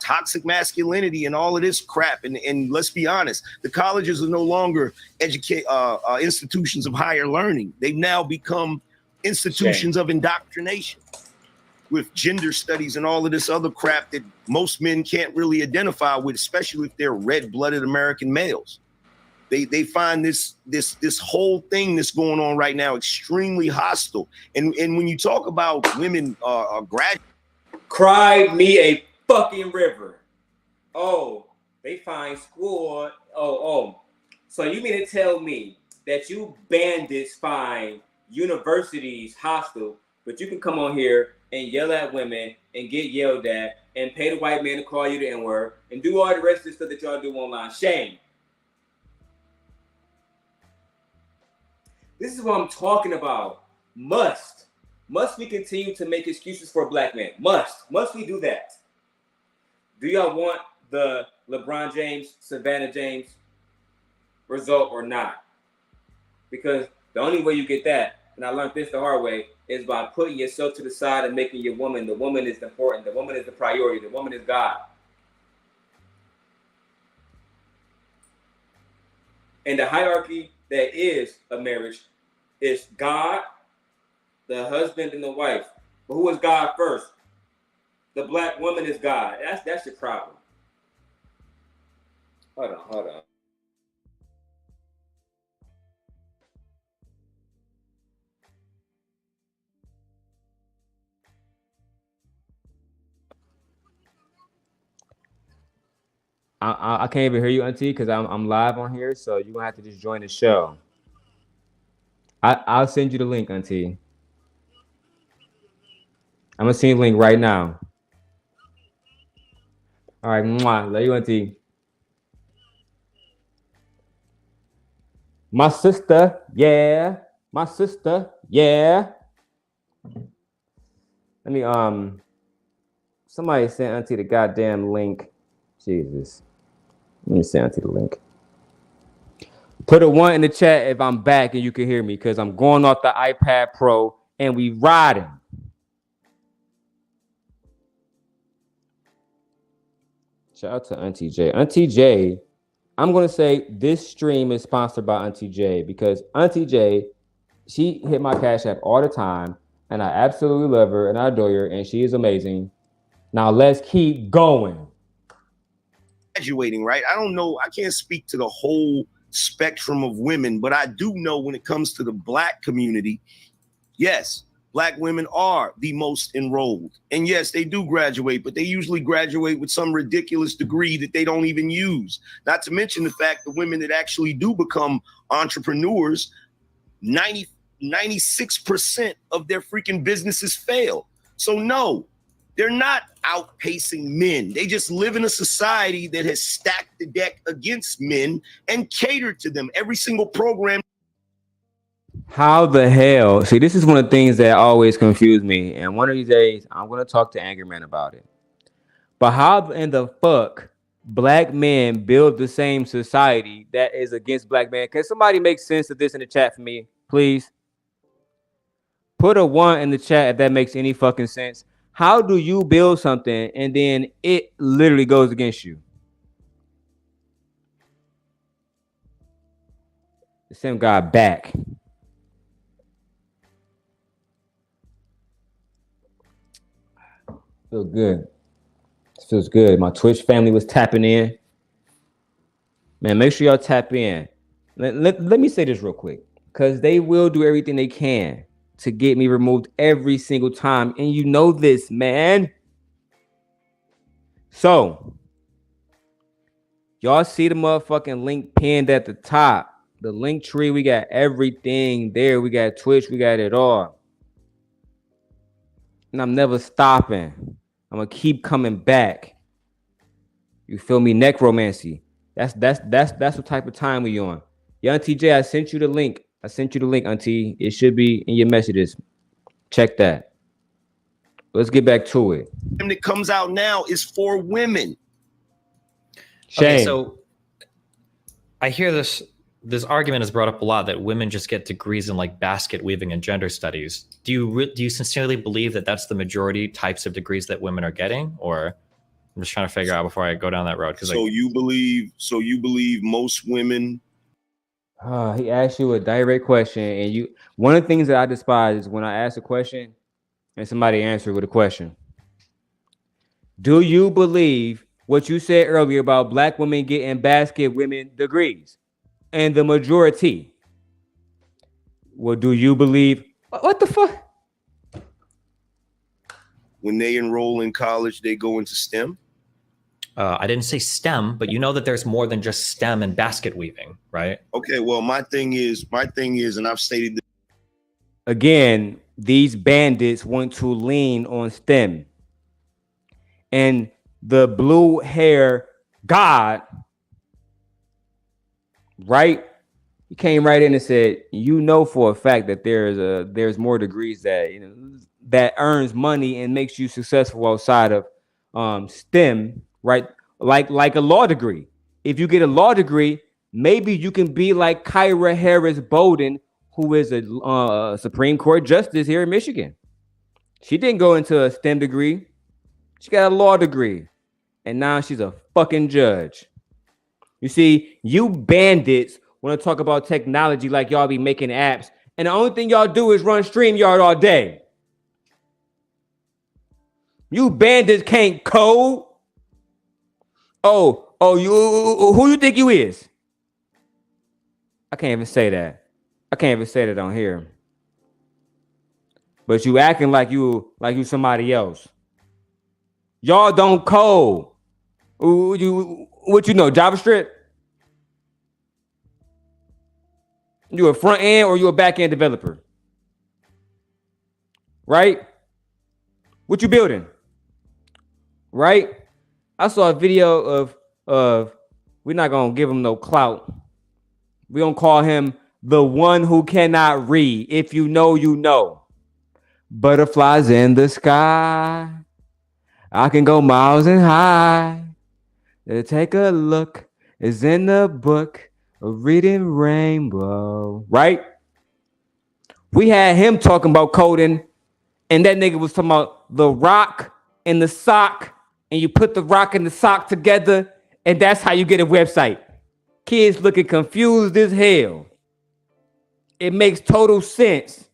Toxic masculinity and all of this crap. And let's be honest, the colleges are no longer institutions of higher learning. They've now become institutions of indoctrination with gender studies and all of this other crap that most men can't really identify with, especially if they're red-blooded American males. They find this whole thing that's going on right now extremely hostile. And when you talk about women graduating, cry me a fucking river. Oh, they find school. Oh. So you mean to tell me that you bandits find universities hostile, but you can come on here and yell at women and get yelled at and pay the white man to call you the N-word and do all the rest of the stuff that y'all do online? Shame. This is what I'm talking about. Must we continue to make excuses for black men? Must we do that? Do y'all want the LeBron James, Savannah James result or not? Because the only way you get that, and I learned this the hard way, is by putting yourself to the side and making your woman. The woman is important. The woman is the priority. The woman is God. And the hierarchy that is a marriage is God, the husband, and the wife. But who is God first? The black woman is God. That's the problem. Hold on. I can't even hear you, Auntie, because I'm live on here, so you're gonna have to just join the show. I'll send you the link, Auntie. I'm gonna send you the link right now. All right, mwah, love you, Auntie. My sister, yeah. My sister, yeah. Let me somebody sent Auntie the goddamn link. Jesus. Let me send Auntie the link. Put a 1 in the chat if I'm back and you can hear me, because I'm going off the iPad Pro and we riding. Shout out to Auntie J. Auntie J, I'm going to say this stream is sponsored by Auntie J, because Auntie J, she hit my Cash App all the time, and I absolutely love her and I adore her, and she is amazing. Now let's keep going. Graduating, right? I don't know. I can't speak to the whole spectrum of women, but I do know when it comes to the black community, yes, black women are the most enrolled. And yes, they do graduate, but they usually graduate with some ridiculous degree that they don't even use. Not to mention the fact the women that actually do become entrepreneurs, 96% of their freaking businesses fail. So no, they're not outpacing men. They just live in a society that has stacked the deck against men and catered to them. Every single program. How the hell? See, this is one of the things that always confuse me. And one of these days, I'm going to talk to Angryman about it. But how in the fuck black men build the same society that is against black men? Can somebody make sense of this in the chat for me, please? Put a 1 in the chat if that makes any fucking sense. How do you build something and then it literally goes against you? The same guy back. Feels good. It feels good. My Twitch family was tapping in. Man, make sure y'all tap in. Let me say this real quick, because they will do everything they can to get me removed every single time. And you know this, man. So, y'all see the motherfucking link pinned at the top. The link tree, we got everything there. We got Twitch, we got it all. And I'm never stopping. I'm gonna keep coming back. You feel me? Necromancy. That's what type of time we on. Yeah, Auntie J, I sent you the link. Auntie. It should be in your messages. Check that. Let's get back to it. And that comes out now is for women. Shame. Okay, so I hear this argument is brought up a lot that women just get degrees in like basket weaving and gender studies. Do you sincerely believe that that's the majority types of degrees that women are getting, or I'm just trying to figure out before I go down that road? So you believe most women? He asked you a direct question, and one of the things that I despise is when I ask a question and somebody answers with a question. Do you believe what you said earlier about black women getting basket women degrees? And the majority. Well, do you believe? What the fuck? When they enroll in college, they go into STEM? I didn't say STEM, but you know that there's more than just STEM and basket weaving, right? Okay, well, my thing is, and I've stated this. Again, these bandits want to lean on STEM. And the blue hair God, right? He came right in and said, you know for a fact that there's more degrees that earns money and makes you successful outside of STEM, right? Like a law degree. If you get a law degree, maybe you can be like Kyra Harris Bowden, who is a Supreme Court justice here in Michigan. She didn't go into a STEM degree. She got a law degree. And now she's a fucking judge. You see, you bandits want to talk about technology like y'all be making apps. And the only thing y'all do is run StreamYard all day. You bandits can't code. Who you think you is? I can't even say that. I can't even say that on here. But you acting like you somebody else. Y'all don't code. What you know, JavaScript? You a front end or you a back end developer? Right? What you building? Right? I saw a video of we're not gonna give him no clout. We're gonna call him the one who cannot read. If you know, you know. Butterflies in the sky. I can go miles and high. Take a look. It's in the book of reading rainbow. Right? We had him talking about coding, and that nigga was talking about the rock and the sock, and you put the rock and the sock together, and that's how you get a website. Kids looking confused as hell. It makes total sense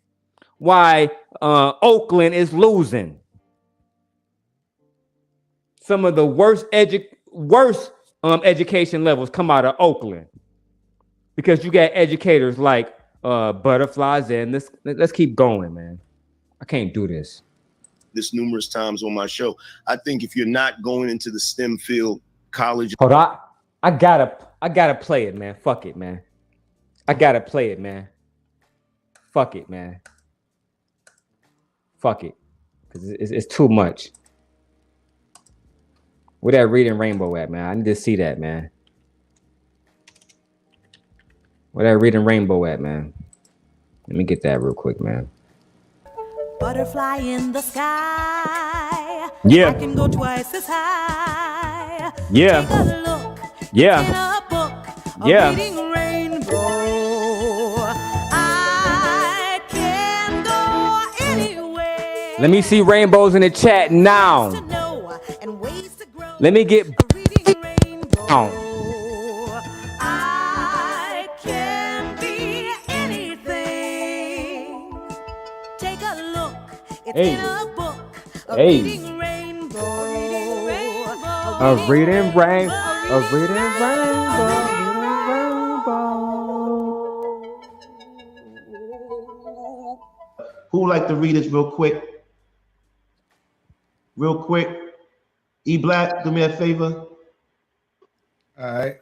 why Oakland is losing. Some of the worst education levels come out of Oakland because you got educators like butterflies and this. Let's keep going, man. I can't do this. This numerous times on my show. I think if you're not going into the STEM field, college. Hold on. I gotta play it, man. Fuck it, man. I gotta play it, man. Fuck it, man. Fuck it. Because it's too much. Where that reading rainbow at, man? I need to see that, man. Where that reading rainbow at, man? Let me get that real quick, man. Butterfly in the sky. Yeah. I can go twice as high. Yeah. Take a look. Yeah. In a book of Yeah. reading rainbow. I can go anywhere. Let me see rainbows in the chat now. To know and ways to grow. Let me get A reading rainbow. on. I can be anything. Take a look. It's Hey. in a book of Hey. reading rainbow. A reading rainbow. Who would like to read this real quick? Real quick. E Black, do me a favor. All right.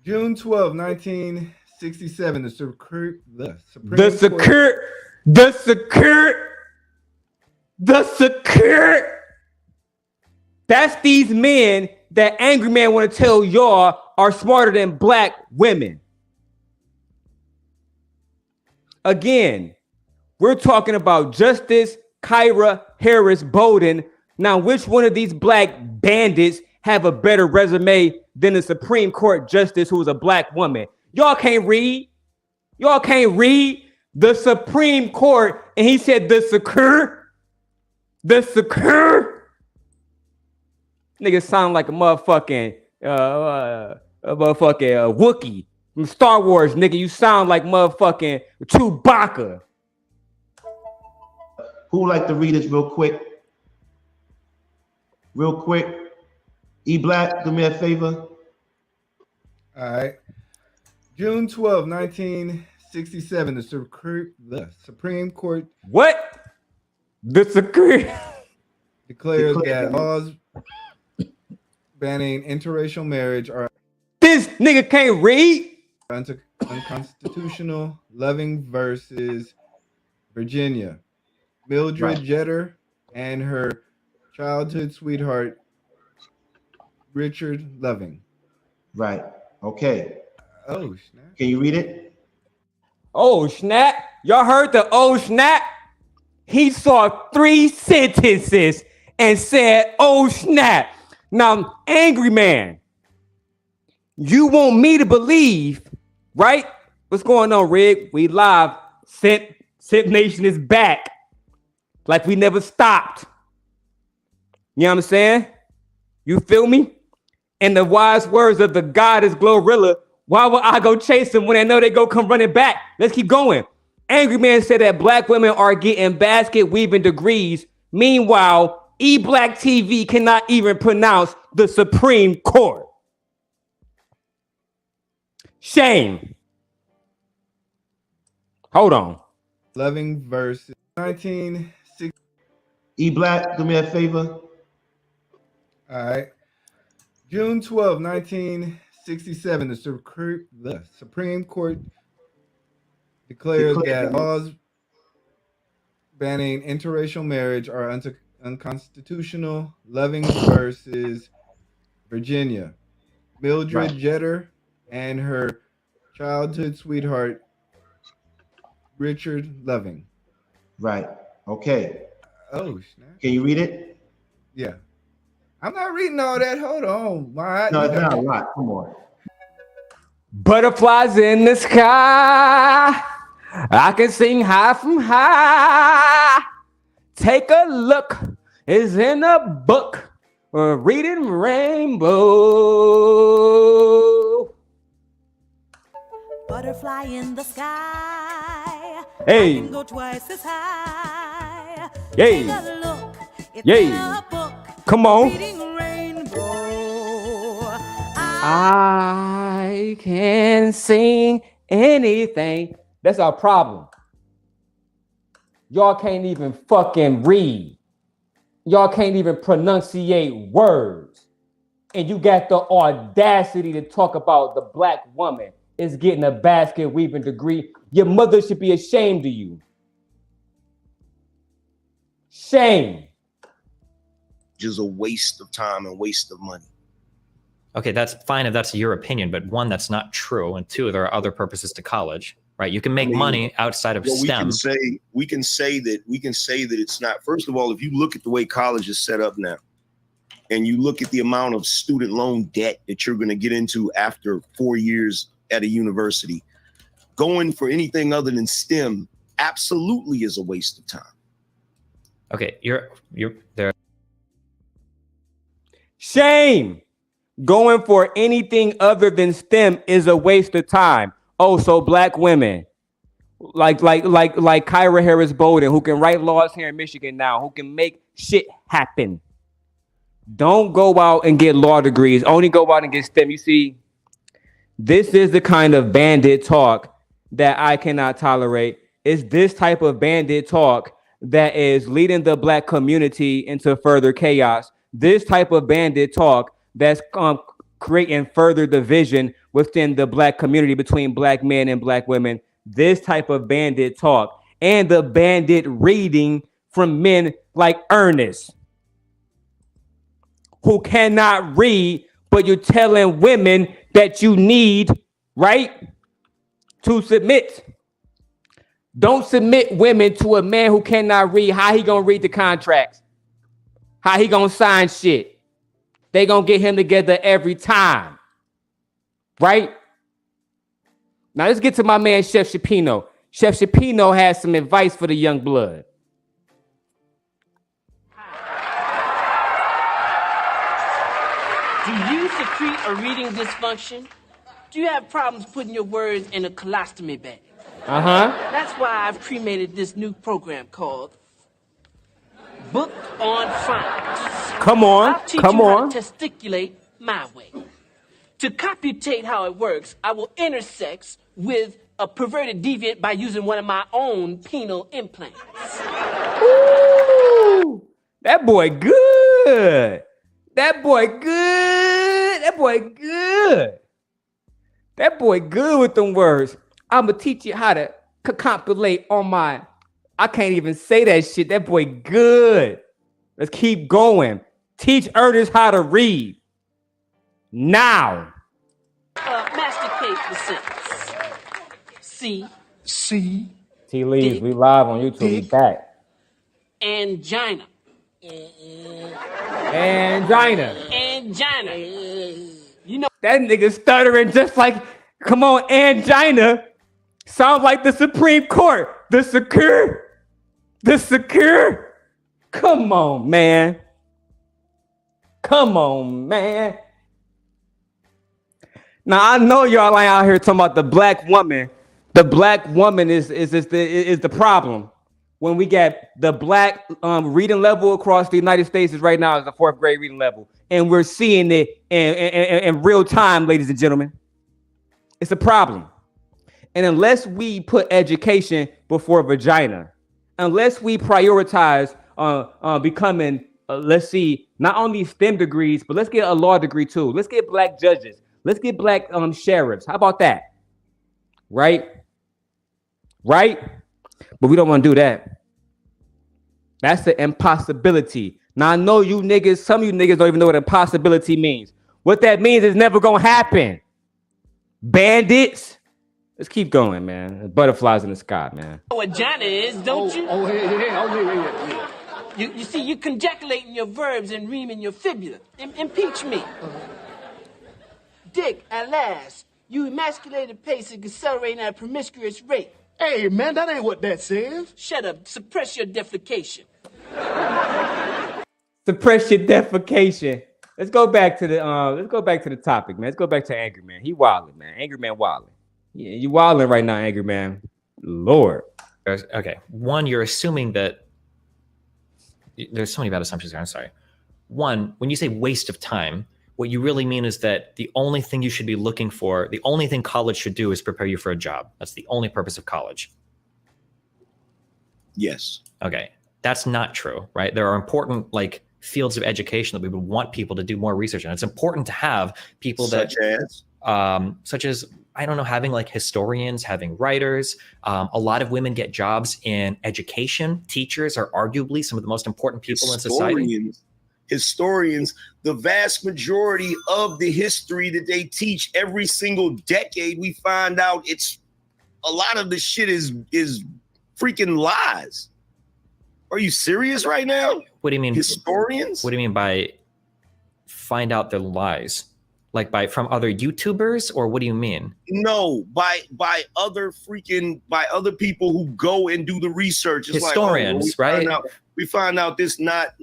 June 12, 1967, the Supreme That's these men that Angryman want to tell y'all are smarter than black women. Again, we're talking about Justice Kyra Harris Bowden. Now, which one of these black bandits have a better resume than the Supreme Court justice who is a black woman? Y'all can't read. Y'all can't read the Supreme Court. And he said the secure. Niggas sound like a motherfucking Wookiee from Star Wars, nigga. You sound like motherfucking Chewbacca. Who would like to read this real quick? Real quick. E Black, do me a favor. All right. June 12, 1967, the Supreme Court. What? The Supreme declared that laws banning interracial marriage are This nigga can't read. unconstitutional. Loving versus Virginia. Mildred Right. Jeter and her childhood sweetheart, Richard Loving. Right. Okay. Oh, snap. Can you read it? Oh, snap. Y'all heard the oh, snap? He saw 3 sentences and said, oh, snap. Now, Angryman, you want me to believe, right? What's going on, Rig? We live. Simp Nation is back. Like we never stopped. You know what I'm saying? You feel me? In the wise words of the goddess Glorilla, Why would I go chase them when I know they go come running back? Let's keep going. Angryman said that black women are getting basket weaving degrees. Meanwhile, E-Black TV cannot even pronounce the Supreme Court. Shame. Hold on. Loving versus 1960. E-Black, do me a favor. All right. June 12, 1967, the Supreme Court declares that laws banning interracial marriage are unconstitutional. Loving versus Virginia. Mildred Jeter and her childhood sweetheart, Richard Loving. Right. Okay. Oh, snap. Can you read it? Yeah. I'm not reading all that. Hold on. No, it's not a lot. Come on. Butterflies in the sky. I can sing high from high. Take a look. It's in a book. We're reading Rainbow. Butterfly in the sky. Hey. I can go twice as high. Yay. Take a look. It's Yay. in a book. Come on. Reading Rainbow. I can sing anything. That's our problem. Y'all can't even fucking read. Y'all can't even pronunciate words. And you got the audacity to talk about the black woman is getting a basket weaving degree. Your mother should be ashamed of you. Shame. Just a waste of time and waste of money. Okay, that's fine if that's your opinion, but one, that's not true, and two, there are other purposes to college, right? You can make money outside of STEM. We can say that it's not. First of all, if you look at the way college is set up now, and you look at the amount of student loan debt that you're going to get into after 4 years at a university, going for anything other than STEM absolutely is a waste of time. Okay, you're there. Shame. Going for anything other than STEM is a waste of time. Oh, so black women, like Kyra Harris Bolden, who can write laws here in Michigan now, who can make shit happen. Don't go out and get law degrees. Only go out and get STEM. You see, this is the kind of bandit talk that I cannot tolerate. It's this type of bandit talk that is leading the black community into further chaos. This type of bandit talk that's creating further division within the black community between black men and black women. This type of bandit talk and the bandit reading from men like Ernest, who cannot read, but you're telling women that you need, right, to submit. Don't submit women to a man who cannot read. How he gonna read the contracts? How he gonna sign shit? They gonna get him together every time, right? Now let's get to my man Chef Shapino. Chef Shapino has some advice for the young blood. Do you secrete a reading dysfunction? Do you have problems putting your words in a colostomy bag? That's why I've cremated this new program called Book on Phonics. Come on, I'll teach come you on. how to gesticulate my way. To computate how it works, I will intersex with a perverted deviant by using one of my own penile implants. Ooh, that boy good. That boy good. That boy good. That boy good with them words. I'm gonna teach you how to compilate on my. I can't even say that shit. That boy good. Let's keep going. Teach Ernest how to read. Now. Masticate the sentence. C. T Leaves, we live on YouTube. We back. Angina. Angina. Angina. You know that nigga stuttering just like, come on, angina. Sounds like the Supreme Court. The secure. Come on, man. Now I know y'all ain't out here talking about the black woman. The black woman is the problem. When we get the black reading level across the United States is right now is the 4th grade reading level, and we're seeing it in real time, ladies and gentlemen. It's a problem, and unless we put education before vagina, unless we prioritize becoming, let's see, not only STEM degrees, but let's get a law degree too. Let's get black judges. Let's get black sheriffs. How about that? Right? But we don't want to do that. That's the impossibility. Now, I know you niggas, some of you niggas don't even know what impossibility means. What that means is never going to happen. Bandits. Let's keep going, man. Butterflies in the sky, man. What Johnny is, don't you? Yeah. You see, you're conjectulating your verbs and reaming your fibula. Impeach me. Dick, at last, you emasculated pace and accelerating at a promiscuous rate. Hey, man, that ain't what that says. Shut up. Suppress your defecation. Suppress your defecation. Let's go back to the topic, man. Let's go back to Angryman. He wilding, man. Angryman wilding. Yeah, you wilding right now, Angryman. Lord. Okay. One, you're assuming that there's so many bad assumptions here. I'm sorry. One, when you say waste of time, what you really mean is that the only thing you should be looking for, the only thing college should do is prepare you for a job. That's the only purpose of college. Yes. Okay. That's not true, right? There are important fields of education that we would want people to do more research in. It's important to have people such as I don't know, having historians, having writers. A lot of women get jobs in education. Teachers are arguably some of the most important people in society. Historians, the vast majority of the history that they teach every single decade, we find out it's a lot of the shit is freaking lies. Are you serious right now? What do you mean? Historians? What do you mean by find out their lies? From other YouTubers, or what do you mean? No, by other people who go and do the research. It's historians, right? We find out this not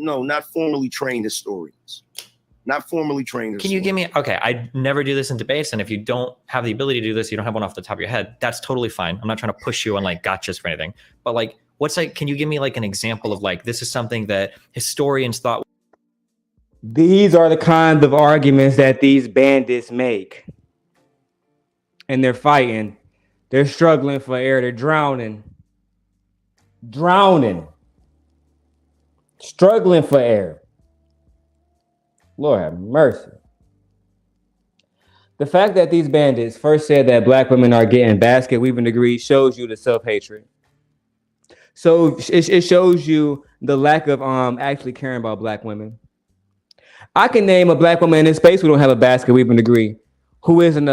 formally trained historians. Not formally trained. Can you give me, okay, I never do this in debates, and if you don't have the ability to do this, you don't have one off the top of your head, that's totally fine. I'm not trying to push you on gotchas for anything. But can you give me an example of this is something that historians thought? These are the kinds of arguments that these bandits make. And they're fighting. They're struggling for air. They're drowning. Struggling for air. Lord have mercy. The fact that these bandits first said that black women are getting basket weaving degrees shows you the self-hatred. So it shows you the lack of actually caring about black women. I can name a black woman in this space who don't have a basket weaving degree, who is an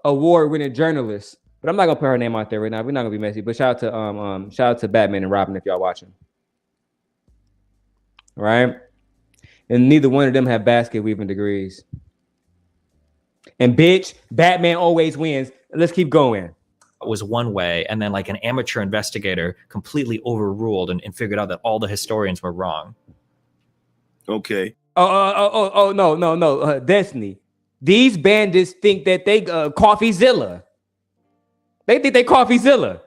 award-winning journalist. But I'm not gonna put her name out there right now. We're not gonna be messy. But shout out to Batman and Robin if y'all watching. Right? And neither one of them have basket weaving degrees. And bitch, Batman always wins. Let's keep going. It was one way, and then an amateur investigator completely overruled and figured out that all the historians were wrong. Okay. No, Destiny. These bandits think that they CoffeeZilla. They think they CoffeeZilla.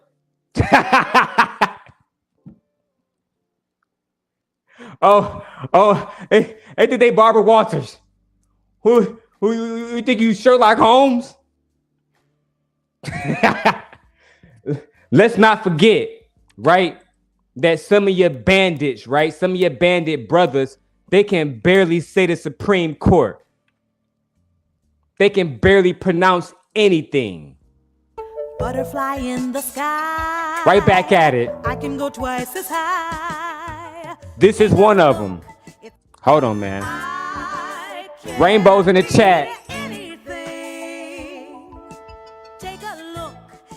They think they Barbara Walters. Who you think you Sherlock Holmes? Let's not forget, right, that some of your bandits, right, some of your bandit brothers, they can barely say the Supreme Court. They can barely pronounce anything. Butterfly in the sky. Right back at it. I can go twice as high. This is one of them. Hold on, man. Rainbows in the chat. Take a look.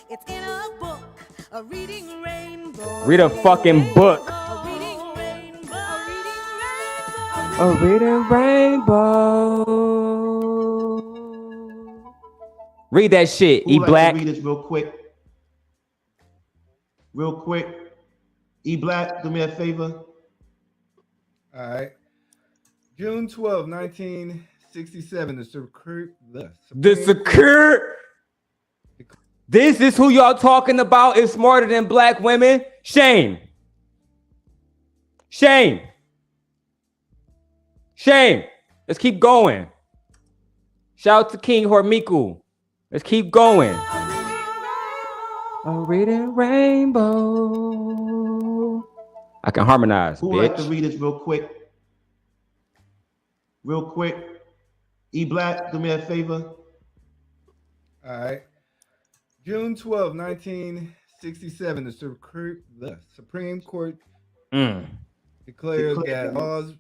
It's in a book. A reading rainbow. Read a fucking book. A reading rainbow. A reading rainbow. Read that shit, E Black. Read this real quick. E Black, do me a favor. All right. June 12, 19 1967, This is who y'all talking about is smarter than black women? Shame. Shame. Shame. Let's keep going. Shout out to King Hormiku. Let's keep going. A reading rainbow. I can harmonize. Who would like to read this real quick? Real quick. E Black, do me a favor. All right. June 12, 1967, the Supreme Court declares that laws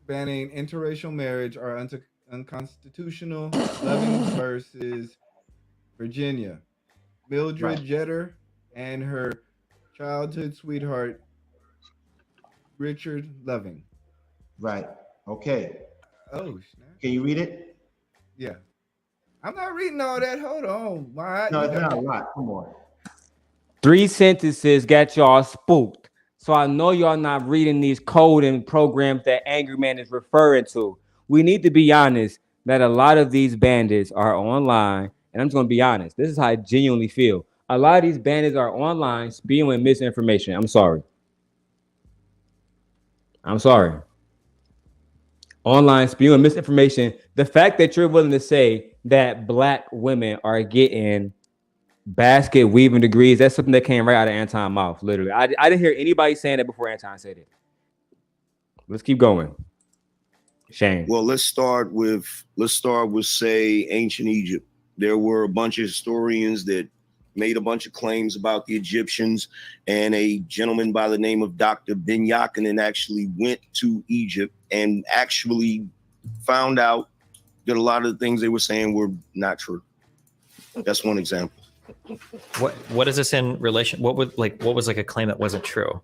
banning interracial marriage are unconstitutional. Loving versus Virginia. Mildred Jeter and her childhood sweetheart, Richard Loving. Right. Okay. Oh, snap. Can you read it? Yeah. I'm not reading all that. Hold on. No, it's not a lot. Come on. 3 sentences got y'all spooked. So I know y'all not reading these code and programs that Angryman is referring to. We need to be honest that a lot of these bandits are online. And I'm just going to be honest. This is how I genuinely feel. A lot of these bandits are online spewing misinformation. I'm sorry. Online spewing misinformation. The fact that you're willing to say that black women are getting basket weaving degrees, that's something that came right out of Anton's mouth, literally. I didn't hear anybody saying that before Anton said it. Let's keep going. Shane. Well, let's start with say ancient Egypt. There were a bunch of historians that made a bunch of claims about the Egyptians, and a gentleman by the name of Dr. Ben Yakinen actually went to Egypt and actually found out that a lot of the things they were saying were not true. That's one example. What is this in relation? What was like a claim that wasn't true?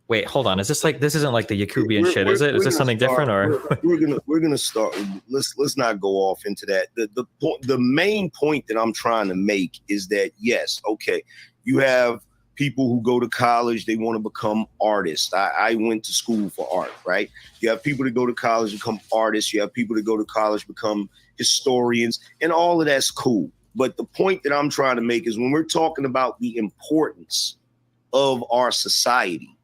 Wait, hold on. Is this like, this isn't like the Yakubian shit, is it? Is this something different, or we're gonna start? Let's not go off into that. The main point that I'm trying to make is that yes, okay, you have people who go to college, they want to become artists. I went to school for art, right? You have people that go to college become artists. You have people that go to college become historians, and all of that's cool. But the point that I'm trying to make is when we're talking about the importance of our society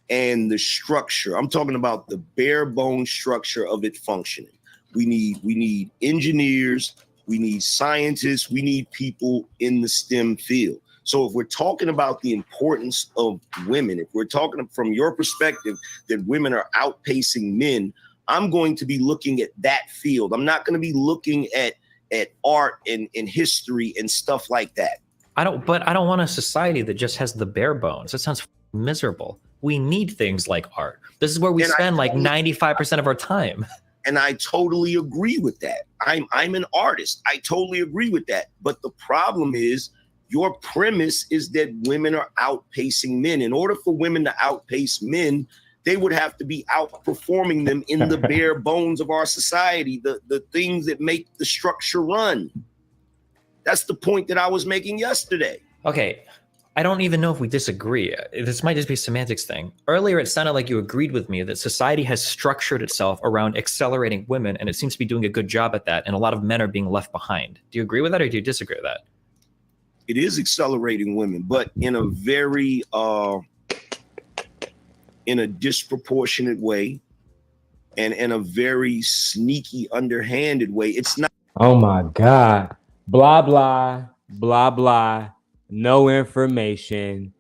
and the structure, I'm talking about the bare bone structure of it functioning. We need engineers, we need scientists, we need people in the STEM field. So if we're talking about the importance of women, if we're talking from your perspective that women are outpacing men, I'm going to be looking at that field. I'm not going to be looking at art and history and stuff like that. I don't want a society that just has the bare bones. That sounds miserable. We need things like art. This is where we spend like 95% of our time. And I totally agree with that. I'm an artist. I totally agree with that. But the problem is your premise is that women are outpacing men. In order for women to outpace men, they would have to be outperforming them in the bare bones of our society, the things that make the structure run. That's the point that I was making yesterday. Okay, I don't even know if we disagree. This might just be a semantics thing. Earlier, it sounded like you agreed with me that society has structured itself around accelerating women, and it seems to be doing a good job at that, and a lot of men are being left behind. Do you agree with that, or do you disagree with that? It is accelerating women, but in a very in a disproportionate way and in a very sneaky, underhanded way. It's not. Oh my God. Blah, blah, blah, blah. No information.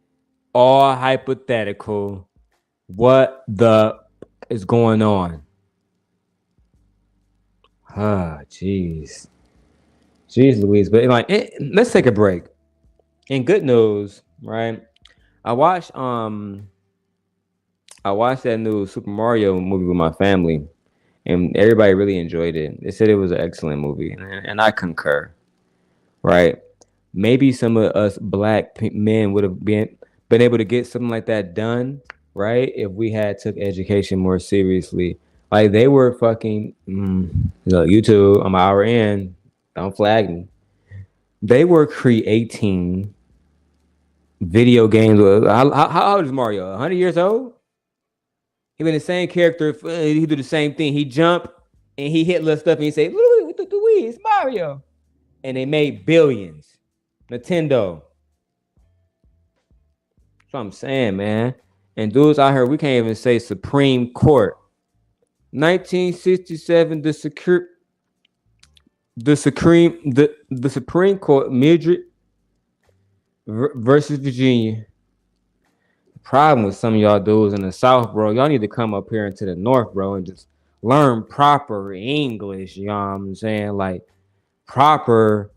All hypothetical. What the is going on? Jeez. Jeez Louise. But let's take a break. In good news, right? I watched that new Super Mario movie with my family, and everybody really enjoyed it. They said it was an excellent movie, and I concur, right? Maybe some of us black men would have been able to get something like that done, right? If we had took education more seriously. Like they were fucking, YouTube, I'm an hour in, don't flag me. They were creating video games. How old is Mario? 100 years old? He been the same character. He do the same thing. He jump, and he hit little stuff and he say, it's Mario. And they made billions. Nintendo. That's what I'm saying, man. And dudes out here, we can't even say Supreme Court. 1967, the Supreme Court, Mildred versus Virginia. The problem with some of y'all dudes in the South, bro, y'all need to come up here into the North, bro, and just learn proper English. You know what I'm saying? Like proper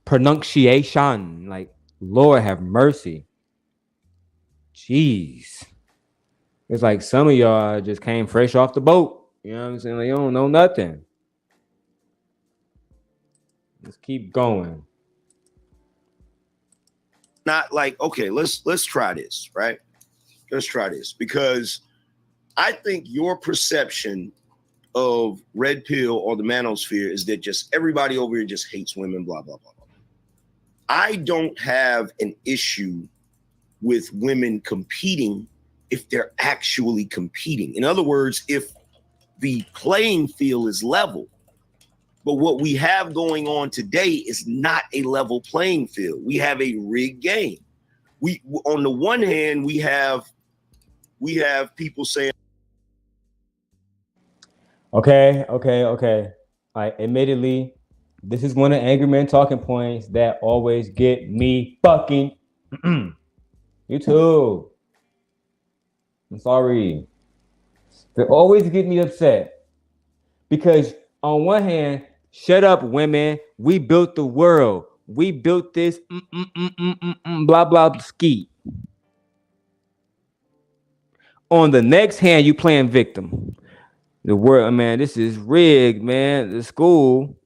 pronunciation. Like, Lord have mercy. Jeez. It's like some of y'all just came fresh off the boat. You know what I'm saying? Like, you don't know nothing. Let's keep going. Not like, okay, let's try this, right? Let's try this, because I think your perception of Red Pill or the manosphere is that just everybody over here just hates women, blah, blah, blah, blah. I don't have an issue with women competing if they're actually competing. In other words, if the playing field is level. But what we have going on today is not a level playing field. We have a rigged game. We, on the one hand, we have people saying, Okay. Like, admittedly, this is one of Angryman talking points that always get me fucking you too. I'm sorry. They always get me upset because on one hand, shut up, women. We built the world. We built this blah blah ski. On the next hand, you playing victim. The world, man, this is rigged, man. The school,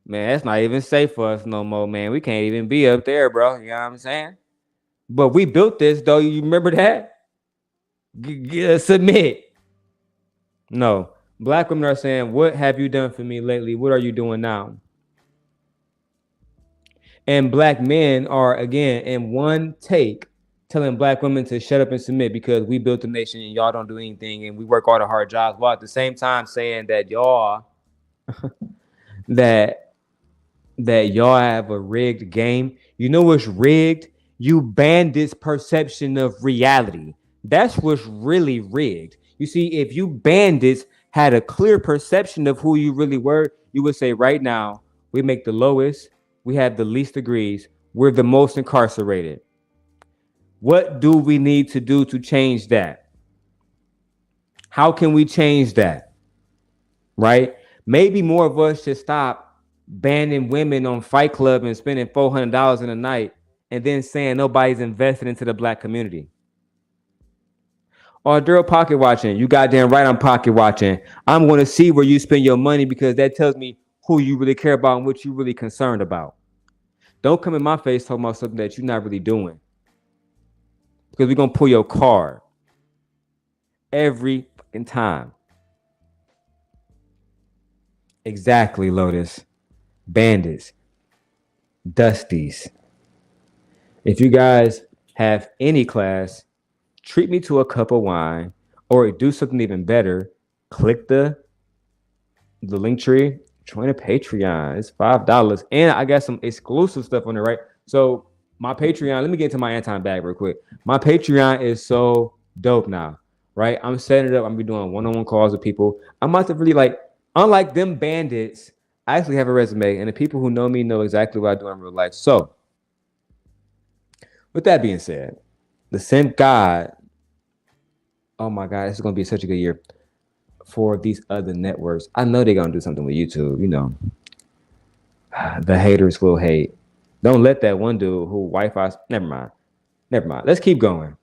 man, that's not even safe for us no more, man. We can't even be up there, bro. You know what I'm saying? But we built this, though. You remember that? Submit. No. Black women are saying, what have you done for me lately? What are you doing now? And black men are, again, in one take, telling black women to shut up and submit because we built a nation and y'all don't do anything and we work all the hard jobs, while at the same time saying that y'all that y'all have a rigged game. You know what's rigged? You bandits' perception of reality. That's what's really rigged. You see, if you bandits had a clear perception of who you really were, you would say right now, we make the lowest, we have the least degrees, we're the most incarcerated. What do we need to do to change that? How can we change that? Right? Maybe more of us should stop banning women on Fight Club and spending $400 in a night and then saying nobody's invested into the black community. Or Daryl pocket watching. You goddamn right I'm pocket watching. I'm going to see where you spend your money because that tells me who you really care about and what you're really concerned about. Don't come in my face talking about something that you're not really doing. Because we're going to pull your card every fucking time. Exactly, Lotus. Bandits. Dusties. If you guys have any class, treat me to a cup of wine or do something even better. Click the link tree. Join a Patreon. It's $5. And I got some exclusive stuff on there, right? So my Patreon, let me get into my Anton bag real quick. My Patreon is so dope now, right? I'm setting it up. I'm be doing one-on-one calls with people. I'm about to really like, unlike them bandits, I actually have a resume, and the people who know me know exactly what I do in real life. So, with that being said, the Simp God, oh my God, this is going to be such a good year for these other networks. I know they're going to do something with YouTube, you know. The haters will hate. Don't let that one dude who Wi-Fi, never mind. Let's keep going.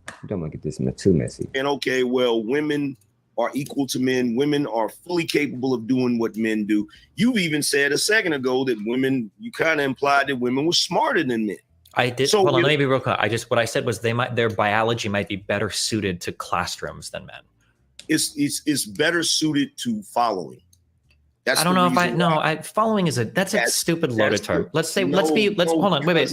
I don't want to get this too messy. And okay, well, women are equal to men. Women are fully capable of doing what men do. You've even said a second ago that women, you kind of implied that women were smarter than men. I did. So hold on, let me be real quick. What I said was their biology might be better suited to classrooms than men. It's better suited to following. That's I don't know if following is that's a stupid loaded term. Let's hold on, wait.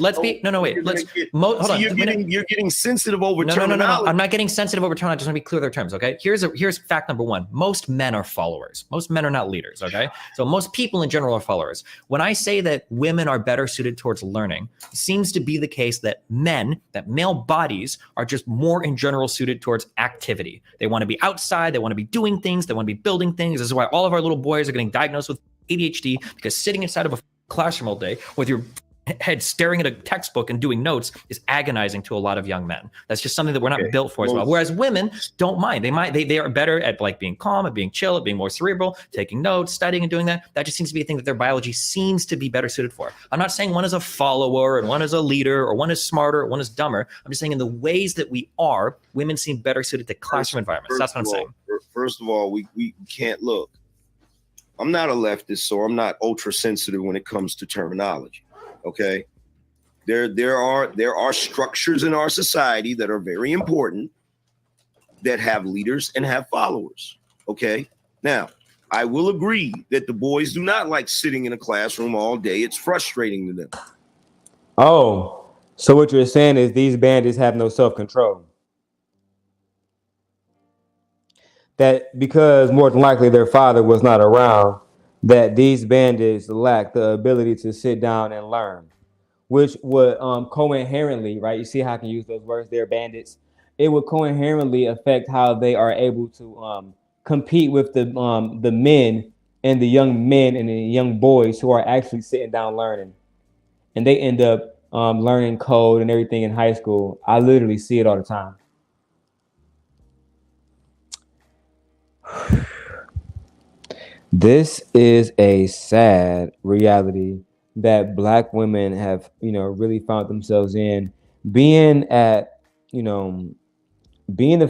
You're getting sensitive over terminology. No. I'm not getting sensitive over terminology. I just want to be clear with their terms, okay? Here's fact number one. Most men are followers. Most men are not leaders, okay? So most people in general are followers. When I say that women are better suited towards learning, it seems to be the case that male bodies are just more in general suited towards activity. They want to be outside, they want to be doing things, they want to be building things. This is why all of our little boys are getting diagnosed with ADHD, because sitting inside of a classroom all day with your head staring at a textbook and doing notes is agonizing to a lot of young men. That's just something that we're not built for as well. Whereas women don't mind. They are better at like being calm, at being chill, at being more cerebral, taking notes, studying and doing that. That just seems to be a thing that their biology seems to be better suited for. I'm not saying one is a follower and one is a leader or one is smarter or one is dumber. I'm just saying in the ways that we are, women seem better suited to classroom environments. That's what I'm saying. First of all, we can't look. I'm not a leftist, so I'm not ultra sensitive when it comes to terminology. Okay, there are structures in our society that are very important that have leaders and have followers. Okay, now I will agree that the boys do not like sitting in a classroom all day. It's frustrating to them. Oh, so what you're saying is these bandits have no self-control. That because more than likely their father was not around, that these bandits lack the ability to sit down and learn, which would coherently, right? You see how I can use those words? They're bandits. It would coherently affect how they are able to compete with the men and the young men and the young boys who are actually sitting down learning, and they end up learning code and everything in high school. I literally see it all the time. This is a sad reality that Black women have, really found themselves in, being the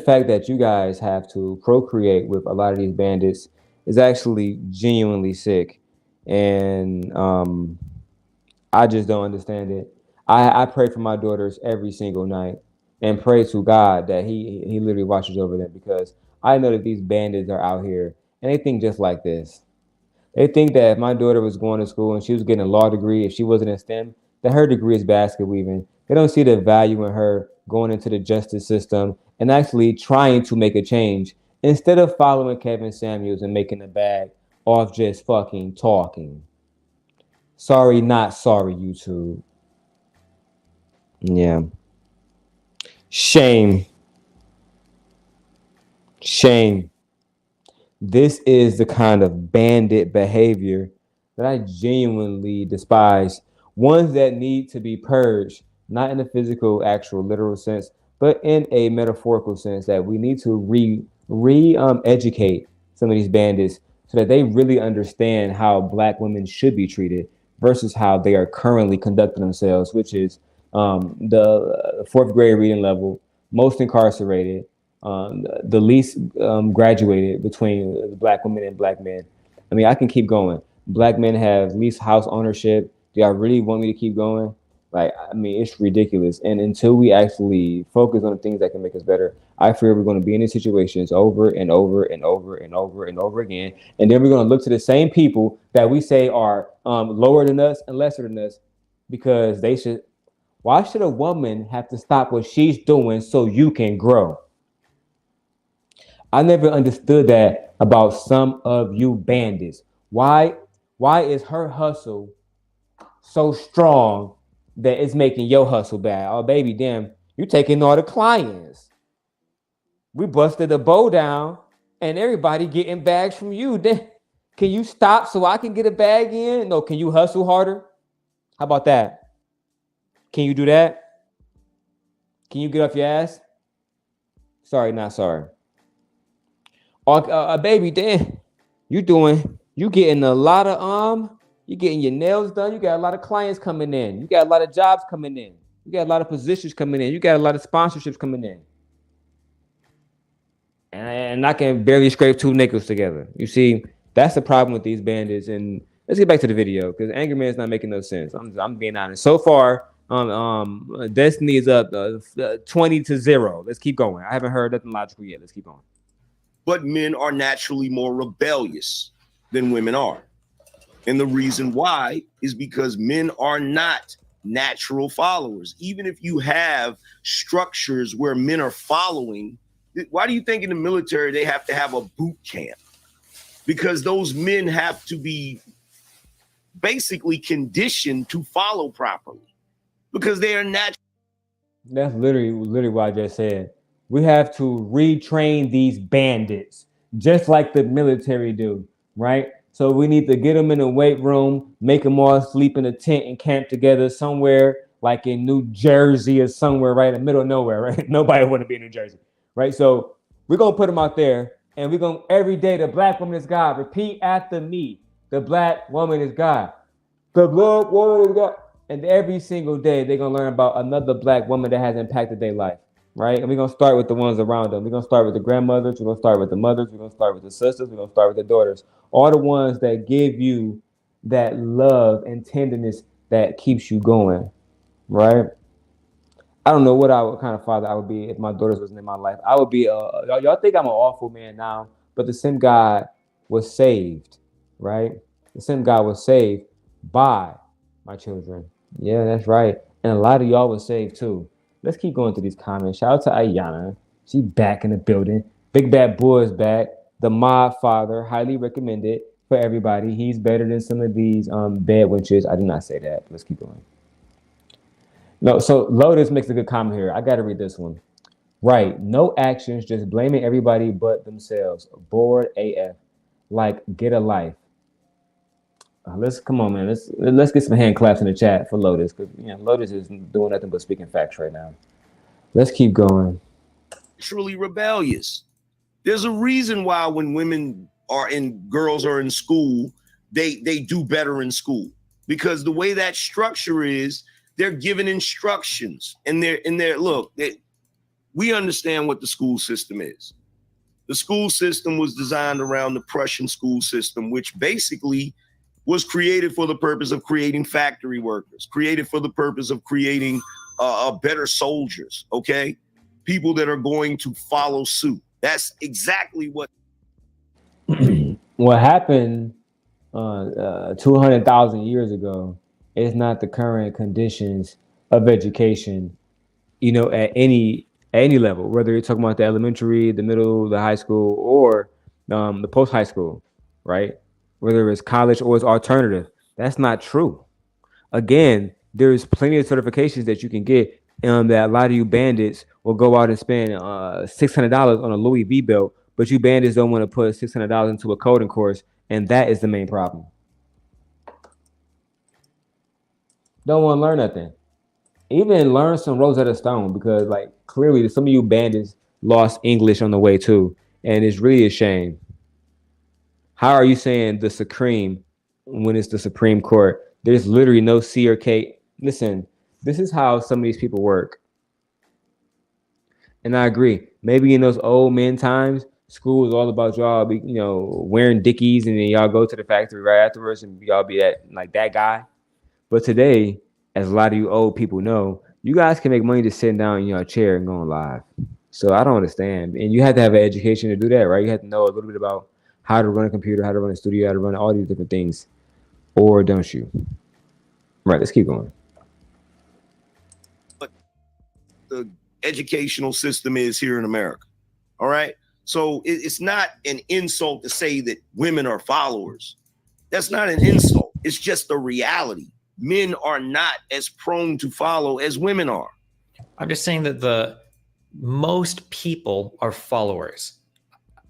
fact that you guys have to procreate with a lot of these bandits is actually genuinely sick. And I just don't understand it. I pray for my daughters every single night and pray to God that he literally watches over them, because I know that these bandits are out here and they think just like this. They think that if my daughter was going to school and she was getting a law degree, if she wasn't in STEM, that her degree is basket weaving. They don't see the value in her going into the justice system and actually trying to make a change instead of following Kevin Samuels and making a bag off just fucking talking. Sorry, not sorry, YouTube. Yeah. Shame. This is the kind of bandit behavior that I genuinely despise. Ones that need to be purged, not in a physical, actual, literal sense, but in a metaphorical sense, that we need to educate some of these bandits so that they really understand how Black women should be treated versus how they are currently conducting themselves, which is the fourth grade reading level, most incarcerated, the least graduated between Black women and Black men. I mean, I can keep going. Black men have least house ownership. Do y'all really want me to keep going? Like, I mean, it's ridiculous. And until we actually focus on the things that can make us better, I fear we're going to be in these situations over and over and over and over and over again. And then we're going to look to the same people that we say are lower than us and lesser than us, because they should. Why should a woman have to stop what she's doing so you can grow? I never understood that about some of you bandits. Why is her hustle so strong that it's making your hustle bad? Oh, baby, damn, you taking all the clients. We busted the bow down and everybody getting bags from you. Then can you stop so I can get a bag in? No, can you hustle harder? How about that? Can you do that? Can you get off your ass? Sorry, not sorry. Baby, damn, you getting a lot of you getting your nails done. You got a lot of clients coming in. You got a lot of jobs coming in. You got a lot of positions coming in. You got a lot of sponsorships coming in. And I can barely scrape two nickels together. You see, that's the problem with these bandits. And let's get back to the video, because Angryman is not making no sense. I'm being honest. So far, Destiny is up 20-0. Let's keep going. I haven't heard nothing logical yet. Let's keep going. But men are naturally more rebellious than women are. And the reason why is because men are not natural followers. Even if you have structures where men are following, why do you think in the military they have to have a boot camp? Because those men have to be basically conditioned to follow properly because they are natural. That's literally what I just said. We have to retrain these bandits, just like the military do, right? So we need to get them in a weight room, make them all sleep in a tent and camp together somewhere, like in New Jersey or somewhere, right in the middle of nowhere, right? Nobody want to be in New Jersey, right? So we're gonna put them out there, and we're gonna every day the black woman is God. Repeat after me: the black woman is God. The black woman is God. And every single day, they're going to learn about another black woman that has impacted their life, right? And we're going to start with the ones around them. We're going to start with the grandmothers. We're going to start with the mothers. We're going to start with the sisters. We're going to start with the daughters. All the ones that give you that love and tenderness that keeps you going, right? I don't know what kind of father I would be if my daughters wasn't in my life. I would be, y'all think I'm an awful man now, but the same God was saved, right? The same God was saved by my children. Yeah, that's right. And a lot of y'all was saved too. Let's keep going through these comments. Shout out to Ayana. She back in the building. Big Bad Boy is back. The Mob Father, highly recommended for everybody. He's better than some of these bed wenches. I did not say that. Let's keep going. No, so Lotus makes a good comment here. I got to read this one. Right. No actions, just blaming everybody but themselves. Bored AF. Like, get a life. Let's come on, man. Let's get some hand claps in the chat for Lotus, because Lotus is doing nothing but speaking facts right now. Let's keep going. Truly rebellious. There's a reason why when girls are in school, they do better in school, because the way that structure is, they're given instructions, and we understand what the school system is. The school system was designed around the Prussian school system, which basically was created for the purpose of creating factory workers, created for the purpose of creating better soldiers, okay? People that are going to follow suit. That's exactly what happened 200,000 years ago is not the current conditions of education, at any level, whether you're talking about the elementary, the middle, the high school, or the post-high school, right? Whether it's college or it's alternative. That's not true. Again, there's plenty of certifications that you can get that a lot of you bandits will go out and spend $600 on a Louis V belt, but you bandits don't want to put $600 into a coding course, and that is the main problem. Don't want to learn nothing. Even learn some Rosetta Stone, because clearly some of you bandits lost English on the way too, and it's really a shame. How are you saying the Supreme when it's the Supreme Court? There's literally no C or K. Listen, this is how some of these people work. And I agree. Maybe in those old men times, school was all about y'all be, wearing Dickies, and then y'all go to the factory right afterwards and y'all be that guy. But today, as a lot of you old people know, you guys can make money just sitting down in your chair and going live. So I don't understand. And you have to have an education to do that, right? You have to know a little bit about how to run a computer, how to run a studio, how to run all these different things. Or don't you? Right, let's keep going. But the educational system is here in America. All right. So it's not an insult to say that women are followers. That's not an insult. It's just a reality. Men are not as prone to follow as women are. I'm just saying that most people are followers.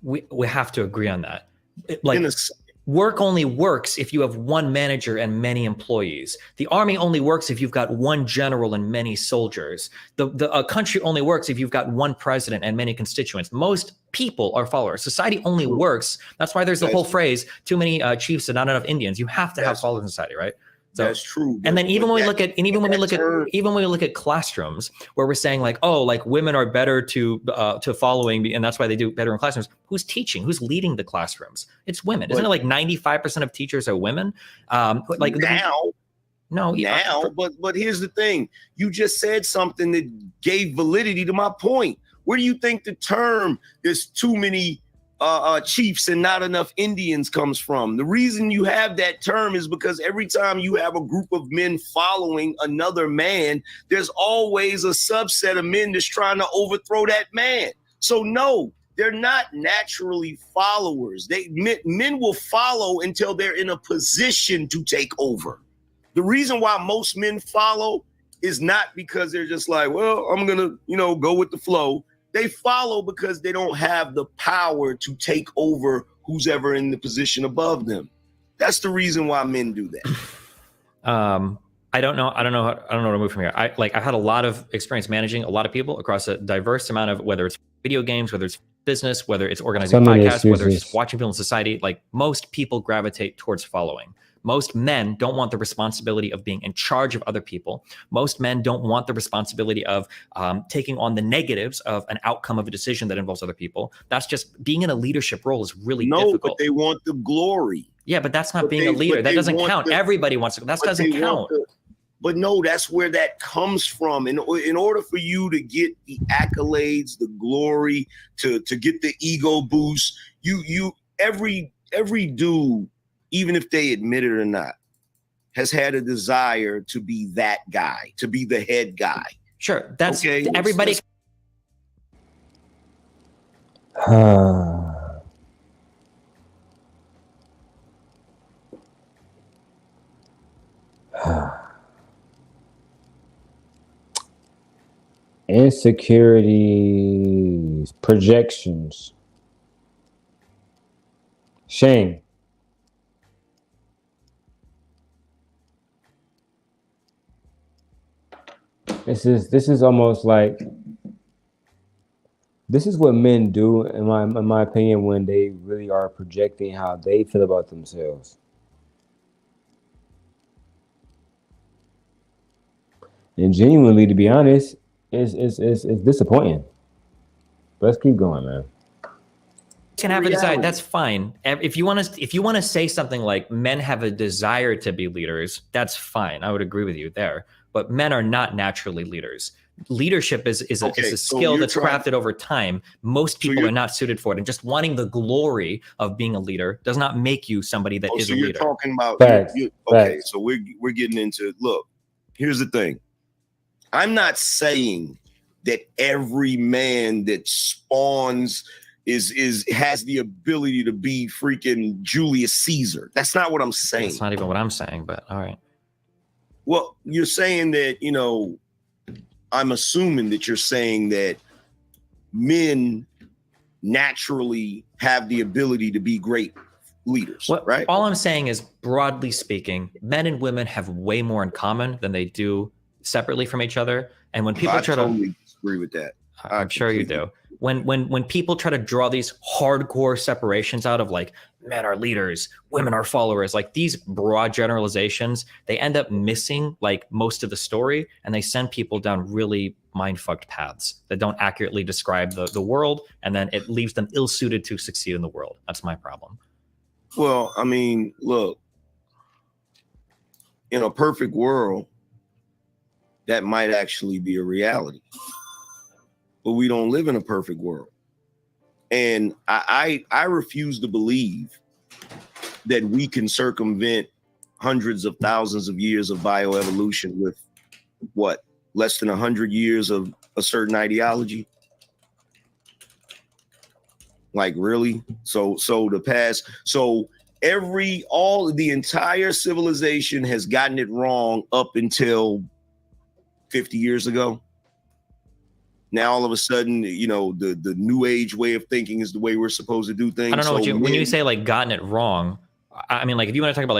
We have to agree on that. Work only works if you have one manager and many employees. The army only works if you've got one general and many soldiers. A country only works if you've got one president and many constituents. Most people are followers. Society only works. That's why there's the whole phrase, too many chiefs and not enough Indians. You have to have followers in society, right? So, that's true. And then even when we look at classrooms where we're saying women are better to following, and that's why they do better in classrooms. Who's teaching? Who's leading the classrooms? It's women. Isn't it 95% of teachers are women? But here's the thing. You just said something that gave validity to my point. Where do you think the term "there's too many chiefs and not enough Indians comes from. The reason you have that term is because every time you have a group of men following another man, there's always a subset of men that's trying to overthrow that man. So no, they're not naturally followers. Men will follow until they're in a position to take over. The reason why most men follow is not because they're just like, well, I'm gonna, go with the flow. They follow because they don't have the power to take over who's ever in the position above them. That's the reason why men do that. I don't know how to move from here. I've had a lot of experience managing a lot of people across a diverse amount of, whether it's video games, whether it's business, whether it's organizing podcasts, whether it's just watching people in society. Like, most people gravitate towards following. Most men don't want the responsibility of being in charge of other people. Most men don't want the responsibility of taking on the negatives of an outcome of a decision that involves other people. That's just, being in a leadership role is really difficult. But they want the glory. Yeah, but that's not being a leader. That doesn't count. Everybody wants to. That doesn't count. But no, that's where that comes from. In order for you to get the accolades, the glory, to get the ego boost, every dude, even if they admit it or not, has had a desire to be that guy, to be the head guy. Sure, that's okay. Everybody. Insecurities, projections, shame. This is almost like, this is what men do, in my opinion, when they really are projecting how they feel about themselves. And genuinely, to be honest, it's disappointing. But let's keep going, man. Can have a desire. That's fine. If you want to say something like men have a desire to be leaders, that's fine. I would agree with you there. But men are not naturally leaders. Leadership is a skill that's crafted over time. Most people are not suited for it. And just wanting the glory of being a leader does not make you somebody that is a leader. You're talking about so we're getting into, look, here's the thing. I'm not saying that every man that spawns has the ability to be freaking Julius Caesar. That's not what I'm saying. That's not even what I'm saying, but all right. Well, you're saying that, I'm assuming that you're saying that men naturally have the ability to be great leaders, right? All I'm saying is, broadly speaking, men and women have way more in common than they do separately from each other. And when people totally disagree with that. I'm sure you do. When people try to draw these hardcore separations out of, like, men are leaders, women are followers, like these broad generalizations, they end up missing like most of the story, and they send people down really mind-fucked paths that don't accurately describe the world, and then it leaves them ill-suited to succeed in the world. That's my problem. Well, I mean, look, in a perfect world, that might actually be a reality. But we don't live in a perfect world. And I refuse to believe that we can circumvent hundreds of thousands of years of bioevolution with less than 100 years of a certain ideology. Like, really? So the entire civilization has gotten it wrong up until 50 years ago. Now, all of a sudden, the new age way of thinking is the way we're supposed to do things. I don't know when you say like gotten it wrong. I mean, like, if you want to talk about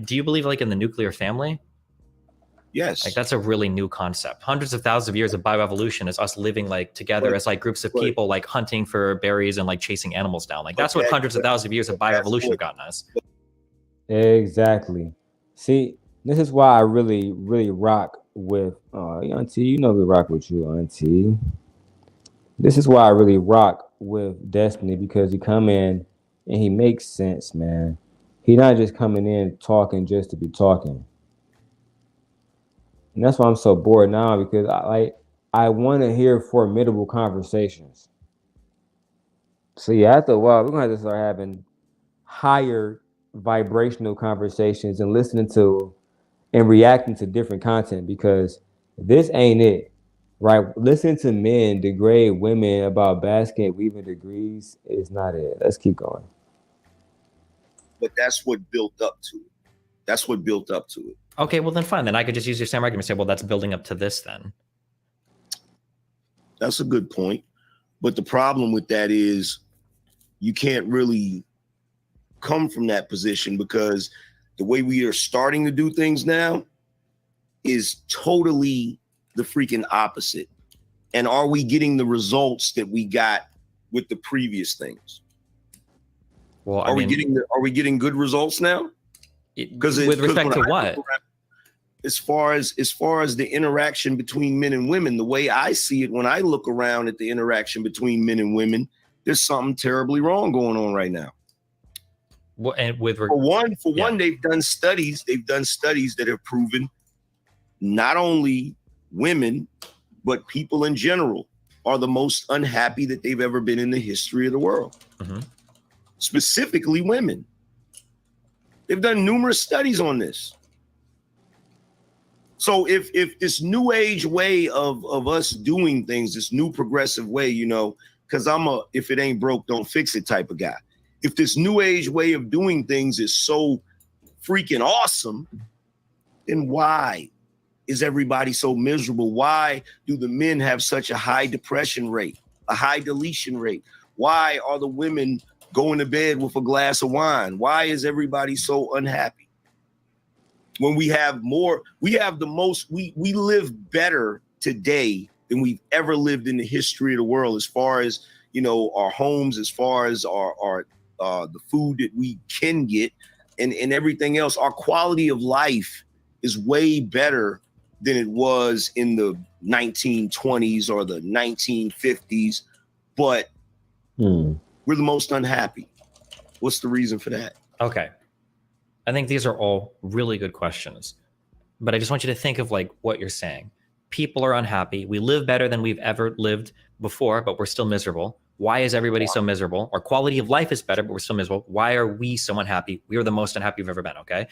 do you believe like in the nuclear family? Yes. Like, that's a really new concept. Hundreds of thousands of years of bioevolution is us living like together as like groups of people, like hunting for berries and like chasing animals down. Like, that's what hundreds of thousands of years of bioevolution have gotten us. Exactly. See, this is why I really, really rock with Auntie. We rock with you, Auntie. This is why I really rock with Destiny, because he come in and he makes sense, man. He not just coming in talking just to be talking. And that's why I'm so bored now, because I want to hear formidable conversations. So yeah, after a while, we're gonna have to start having higher vibrational conversations and listening to and reacting to different content, because this ain't it, right? Listening to men degrade women about basket weaving degrees is not it. Let's keep going. But that's what built up to it. That's what built up to it. Okay, well then fine. Then I could just use your same argument and say, well, that's building up to this then. That's a good point. But the problem with that is you can't really come from that position, because the way we are starting to do things now is totally the freaking opposite. And are we getting the results that we got with the previous things? Well, are we getting good results now? Because with respect to what? As far as the interaction between men and women, the way I see it, when I look around at the interaction between men and women, there's something terribly wrong going on right now. Well, and for one, they've done studies that have proven not only women, but people in general are the most unhappy that they've ever been in the history of the world. Mm-hmm. Specifically women. They've done numerous studies on this. So if this new age way of us doing things, this new progressive way, you know, because I'm a if it ain't broke, don't fix it type of guy. If this new age way of doing things is so freaking awesome, then why is everybody so miserable? Why do the men have such a high depression rate, a high deletion rate? Why are the women going to bed with a glass of wine? Why is everybody so unhappy? When we have more, we have the most, we live better today than we've ever lived in the history of the world, as far as, you know, our homes, as far as our the food that we can get and everything else. Our quality of life is way better than it was in the 1920s or the 1950s, but we're the most unhappy. What's the reason for that? Okay. I think these are all really good questions, but I just want you to think of like what you're saying. People are unhappy. We live better than we've ever lived before, but we're still miserable. Why is everybody so miserable? Our quality of life is better, but we're still miserable. Why are we so unhappy? We are the most unhappy we've ever been, okay?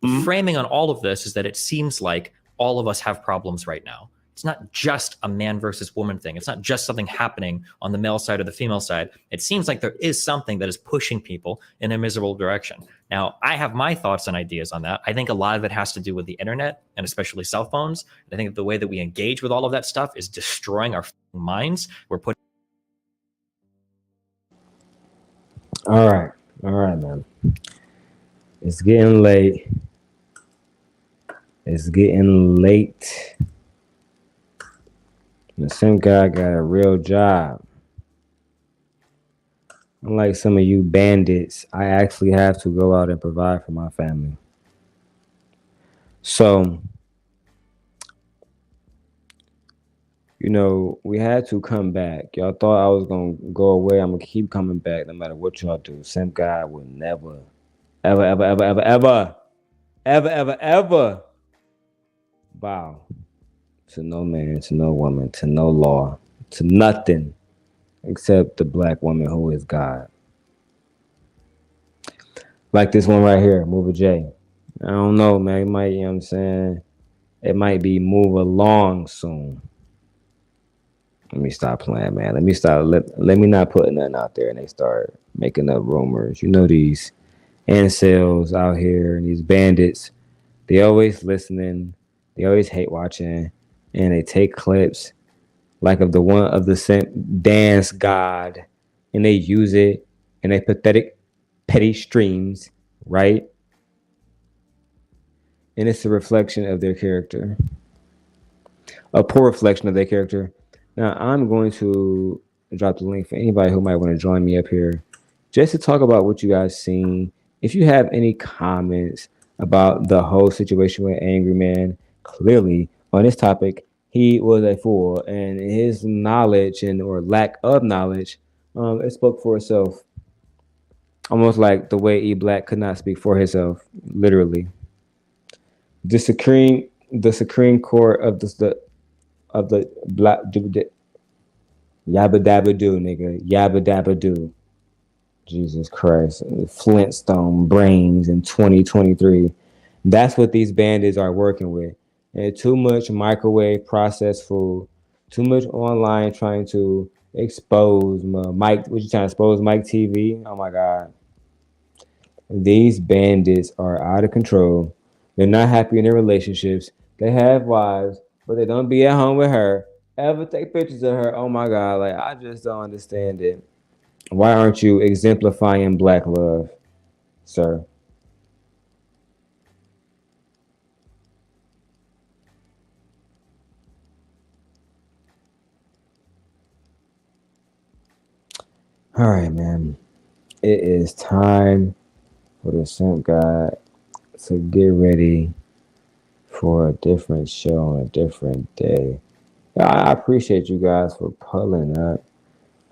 The framing on all of this is that it seems like all of us have problems right now. It's not just a man versus woman thing. It's not just something happening on the male side or the female side. It seems like there is something that is pushing people in a miserable direction. Now, I have my thoughts and ideas on that. I think a lot of it has to do with the internet and especially cell phones. I think the way that we engage with all of that stuff is destroying our minds. We're putting. All right, man. It's getting late. It's getting late. The same guy got a real job. Unlike some of you bandits, I actually have to go out and provide for my family. So, you know, we had to come back. Y'all thought I was going to go away. I'm going to keep coming back no matter what y'all do. Simp guy will never, ever bow to no man, to no woman, to no law, to nothing except the black woman who is God. Like this one right here, Move a J. I don't know, man. It might, you know what I'm saying? It might be move along soon. Let me stop playing, man. Let me stop. Let me not put nothing out there and they start making up rumors. You know, these incels out here and these bandits, they always listening. They always hate watching. And they take clips like of the one of the dance god and they use it in a pathetic, petty streams, right? And it's a reflection of their character. A poor reflection of their character. Now, I'm going to drop the link for anybody who might want to join me up here just to talk about what you guys seen. If you have any comments about the whole situation with Angryman, clearly on this topic, he was a fool, and his knowledge or lack of knowledge, it spoke for itself. Almost like the way E Black could not speak for himself, literally. The Supreme Court of the black yabba dabba do, nigga, yabba dabba do. Jesus Christ. Flintstone brains in 2023. That's what these bandits are working with. And too much microwave processed food, too much online trying to expose Mike. What you trying to expose Mike TV? Oh my God. These bandits are out of control. They're not happy in their relationships. They have wives, but they don't be at home with her. Ever take pictures of her? Oh my God. Like, I just don't understand it. Why aren't you exemplifying black love, sir? All right, man. It is time for the Simp God to get ready for a different show on a different day. I appreciate you guys for pulling up.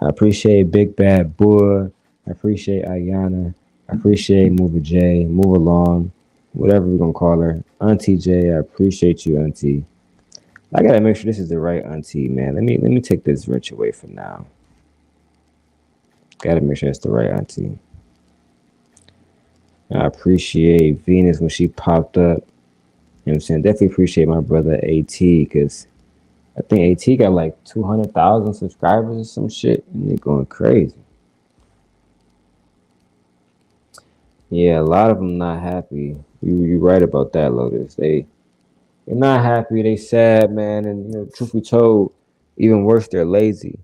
I appreciate Big Bad Bull. I appreciate Ayana. I appreciate Move J. Move Along. Whatever we're going to call her. Auntie J. I appreciate you, Auntie. I got to make sure this is the right Auntie, man. Let me take this wrench away for now. Got to make sure it's the right Auntie. I appreciate Venus when she popped up. You know what I'm saying? Definitely appreciate my brother AT, because I think AT got like 200,000 subscribers or some shit, and they're going crazy. Yeah, a lot of them not happy. You right about that, Lotus. They're not happy. They sad, man. And you know, truth be told, even worse, they're lazy.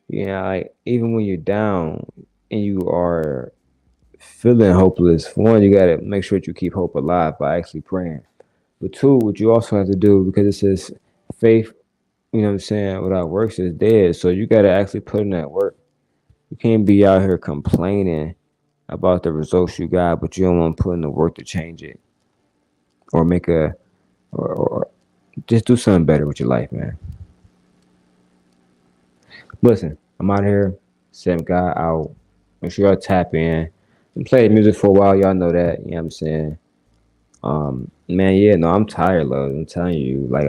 Yeah, like even when you're down and you are feeling hopeless, for one, you gotta make sure that you keep hope alive by actually praying. But two, what you also have to do, because it says faith, you know what I'm saying, without works is dead. So you gotta actually put in that work. You can't be out here complaining about the results you got, but you don't want to put in the work to change it. Or make or just do something better with your life, man. Listen, I'm out here, Simp God out. Make sure y'all tap in and play the music for a while. Y'all know that, you know what I'm saying? Man, yeah, no, I'm tired, love. I'm telling you, like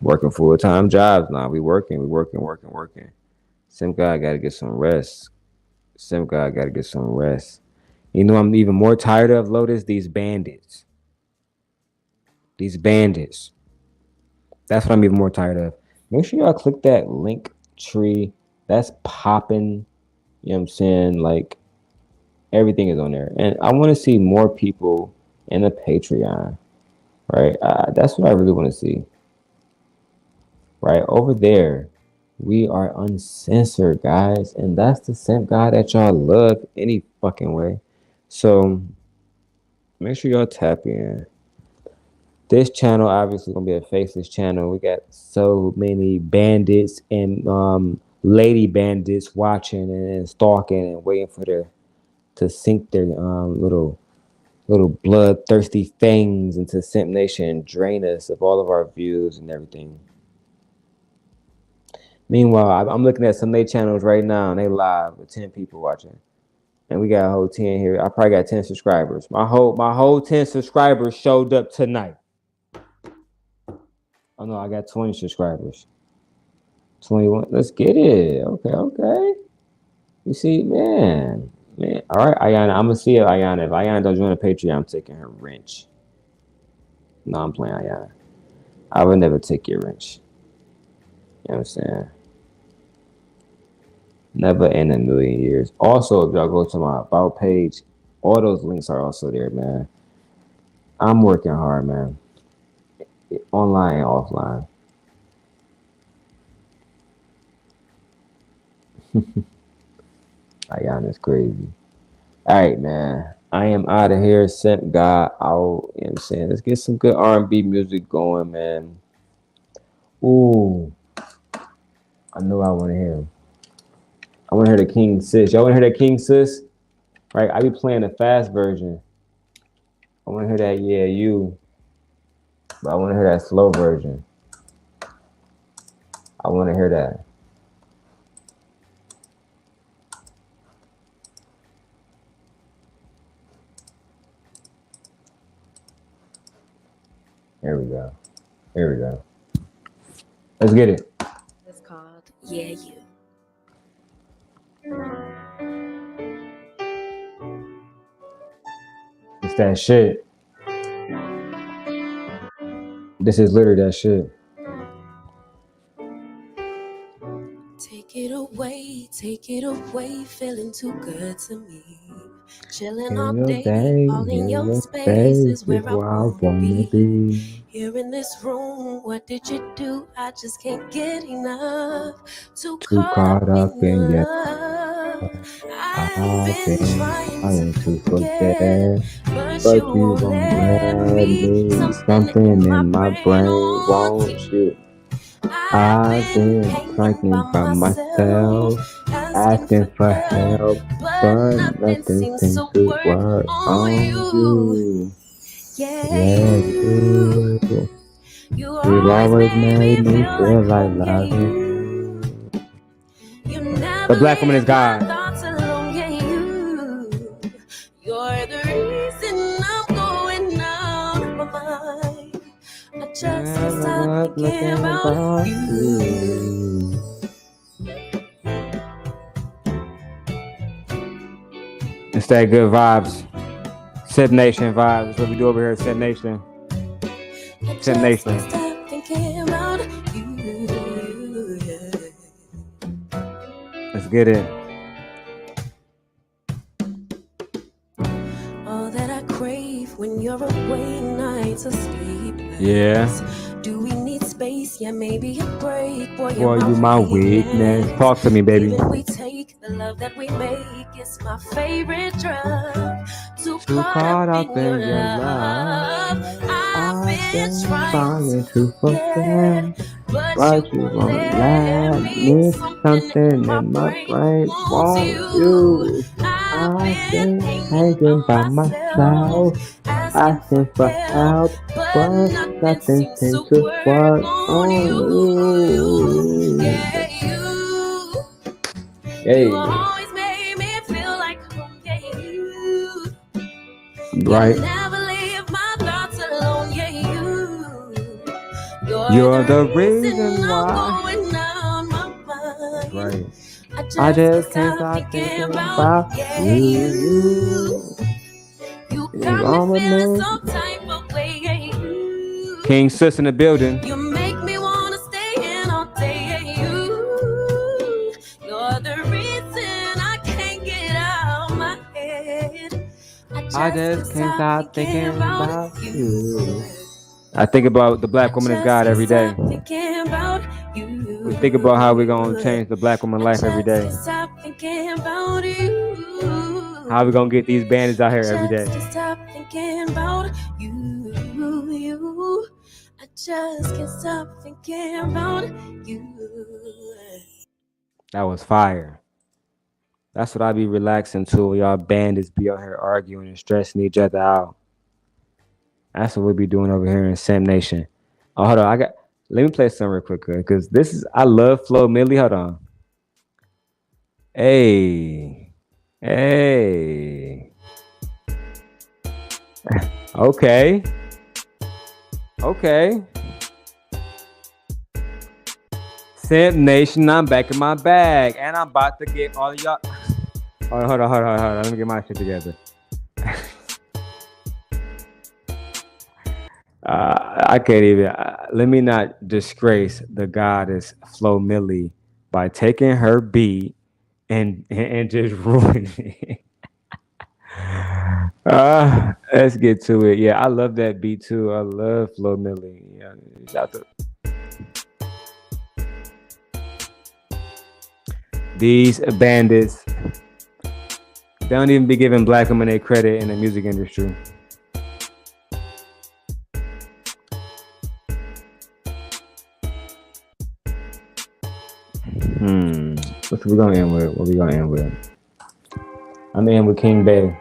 working full-time jobs now. We working. Simp God gotta get some rest. Simp God gotta get some rest. You know, I'm even more tired of, Lotus, these bandits. These bandits. That's what I'm even more tired of. Make sure y'all click that link tree. That's popping. You know what I'm saying? Like, everything is on there. And I want to see more people in the Patreon. Right? That's what I really want to see. Right? Over there, we are uncensored, guys. And that's the Simp God that y'all love any fucking way. So, make sure y'all tap in. This channel obviously gonna be a faceless channel. We got so many bandits and lady bandits watching and stalking and waiting for to sink their little bloodthirsty fangs into Simp Nation and drain us of all of our views and everything. Meanwhile, I'm looking at some of their channels right now and they live with 10 people watching. And we got a whole 10 here. I probably got 10 subscribers. My whole 10 subscribers showed up tonight. Oh no, I got 20 subscribers. 21. Let's get it. Okay. You see, man. All right, Ayana. I'm gonna see if Ayana. If Ayana don't join the Patreon, I'm taking her wrench. No, I'm playing Ayana. I would never take your wrench. You know what I'm saying? Never in a million years. Also, if y'all go to my about page, all those links are also there, man. I'm working hard, man. Online and offline. Ayana's crazy. All right, man. I am out of here. Simp God out. You know what I'm saying? Let's get some good R&B music going, man. Ooh. I know I want to hear him. I want to hear the King Sis. Y'all want to hear that King Sis? Right? I be playing the fast version. I want to hear that, yeah, you. But I want to hear that slow version. I want to hear that. Here we go. Let's get it. It's called Yeah You. It's that shit. This is literally that shit. Take it away, feeling too good to me. Chilling all day, all in your space is where I wanna be. Here in this room, what did you do? I just can't get enough. Too caught up in your love. I've been trying to forget, but you won't let me. Something in my brain won't you. I've been thinking by myself, asking for help, but nothing seems to work on you. Yeah, you. You've always made me feel like loving. The black woman is God. You're the reason I'm going out of my mind. I just can't stop thinking about you. It's that good vibes. Sip Nation vibes. That's what we do over here at Sip Nation. Sip Nation. Let's get it. All that I crave when you're away, nights of sleep. Yeah. Do we need space? Yeah, maybe a break. Boy, you my weakness. Talk to me, baby. Even we take the love that we make. It's my favorite drug. Too caught up in your love. I've been trying to forget, but you won't let me. Something in my brain won't you. I've been hanging by myself, asking for help, but nothing seems to work on you. Hey. You always made me feel like you. Right. You never leave my thoughts alone. Yeah, You're the reason why. Right. I just can't stop thinking about you. You got me feeling some type of way. King Sis in the building. You make me wanna stay in all day. You're the reason I can't get out of my head. I just can't stop thinking about you. I think about the black woman is God every day. We think about how we're going to change the black woman's life every day. How we going to get these bandits out here every day. I just can't stop thinking about you. That was fire. That's what I be relaxing to. Y'all bandits be out here arguing and stressing each other out. That's what we be doing over here in Sam Nation. Oh, hold on. Let me play something real quick, because I love Flo Millie. Hold on. Hey. Okay. Sam Nation, I'm back in my bag, and I'm about to get all of y'all. Hold on. Let me get my shit together. I can't even. Let me not disgrace the goddess Flo Millie by taking her beat and just ruining it. Let's get to it. Yeah, I love that beat too. I love Flo Millie. Yeah, shout out to these bandits. They don't even be giving black women their credit in the music industry. What we gonna end with? I'm gonna end with King Bay.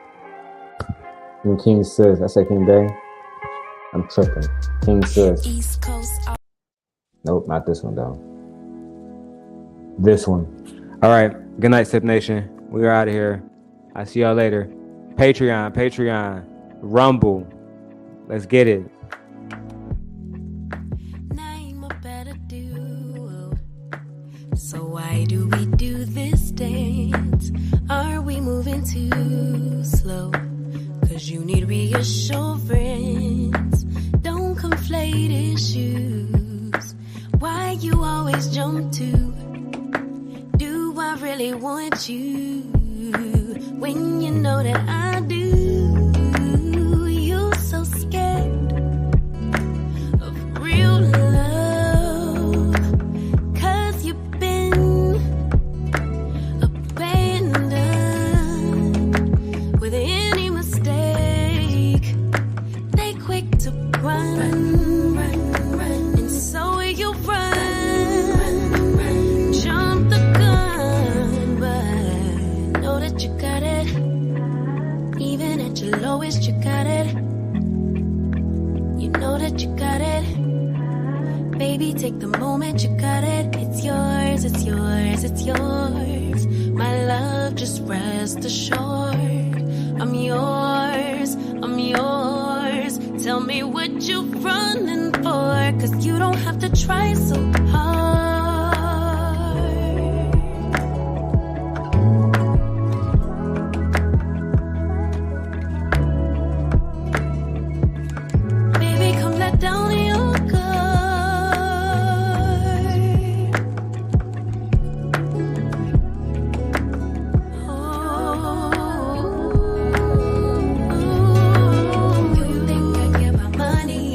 King Sis. I said King Bay. I'm tripping. King Sis. East Coast. Nope, not this one though. This one. All right. Good night, Sip Nation. We are out of here. I see y'all later. Patreon, Rumble. Let's get it. Name a better duo. So why do we do this dance? Are we moving too slow? 'Cause 'cause you need reassurance. Don't conflate issues. Why you always jump to, do I really want you, when you know that I do? You so scared of real love, 'cause you've been abandoned with any mistake. They quick to run, and so you run, jump the gun, but know that you got it. Even at your lowest, you got it. You know that you got it. Baby, take the moment, you got it. It's yours, it's yours, it's yours. My love, just rest assured. I'm yours, I'm yours. Tell me what you running for, 'cause you don't have to try so hard. Baby, come let down your guard. You think I care about money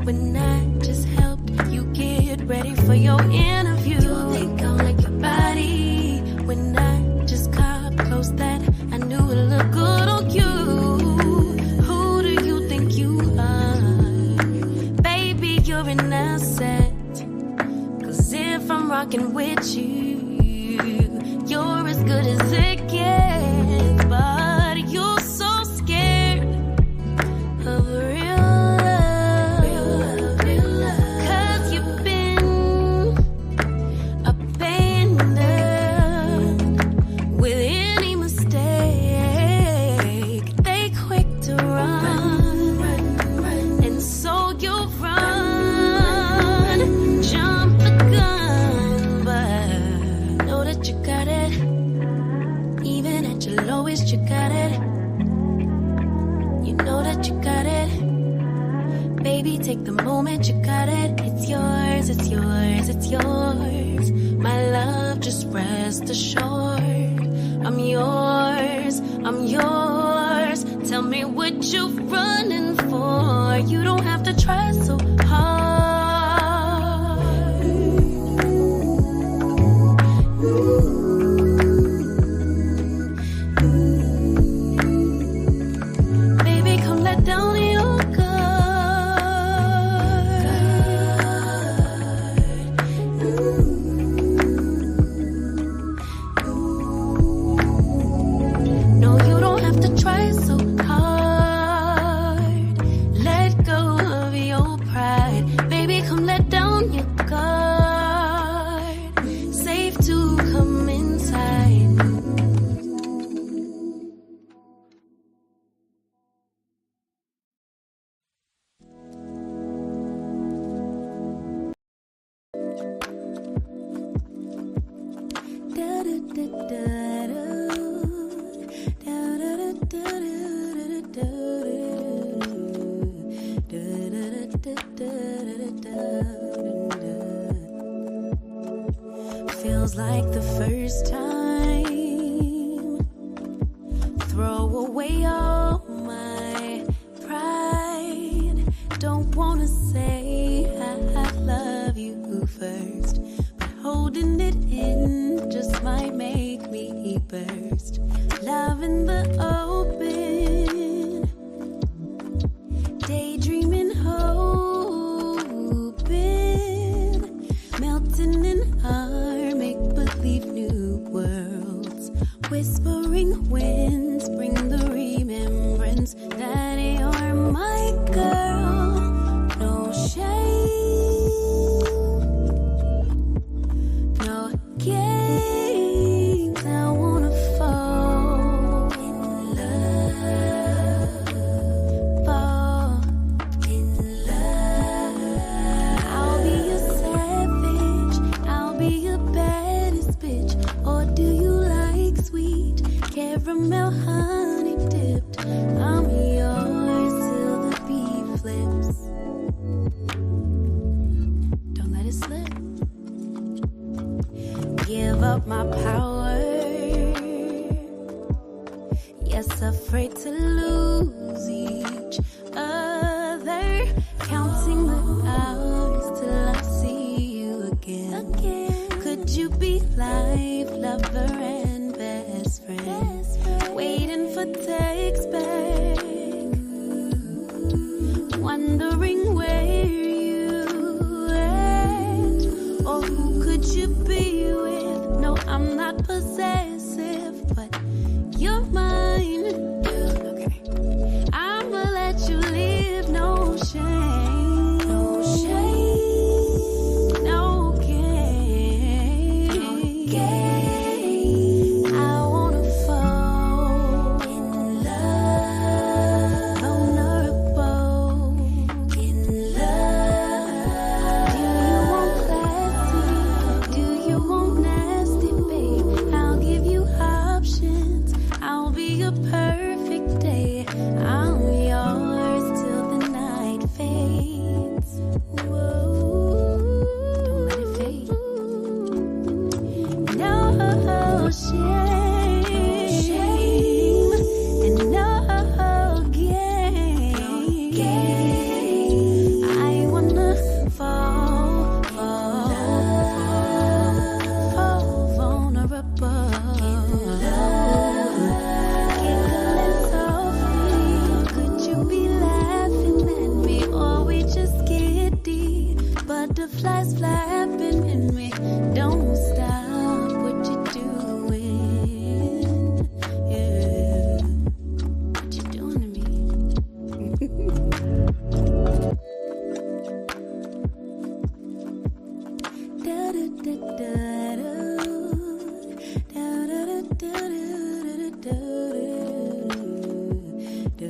when I just helped you get ready for your interview? You think I like your body when I just got close that I knew it looked good on you? Who do you think you are? Baby, you're an asset. 'Cause if I'm rocking with you, you're as good as it gets. But you're so scared of real love, 'cause you've been abandoned with any mistake. They quick to run, and so you run, jump the gun, but know that you got it. Even at your lowest, you got it. You know that you got it. Baby, take the moment, you got it. It's yours, it's yours, it's yours. My love, just rest assured. I'm yours, I'm yours. Tell me what you running for. You don't have to try so hard. Baby, come let down your guard. No, you don't have to try so hard. Let go of your pride. Baby, come let down your guard. Safe to come inside. Feels like the first time. Throw away all my pride. Don't wanna say I love you first, but holding it in just might make me burst. Love in the open, daydreaming, hoping, melting in our make-believe new worlds. Whispering winds bring the remembrance that you're my girl. No shame, no games. I wanna fall in love. up my power. Yes, afraid to lose each other. Counting the hours till I see you again. Could you be life, lover, and best friend? Waiting for text back. Wondering where you at. Or who could you be with? No, I'm not possessive, but you're mine. Okay. I'ma let you live, no shame. No shame. No game. I wanna fall in love. Vulnerable in love. Do you want nasty, babe? I'll give you options. I'll be your perfect day. I'm yours till the night fades. Whoa, don't let it fade. No shame and no game. I wanna fall vulnerable. Giggling softly. Could you be laughing at me, or we just giddy? Butterflies flapping in me. Don't stop what you're doing. Yeah, what you doing to me? Da da da da.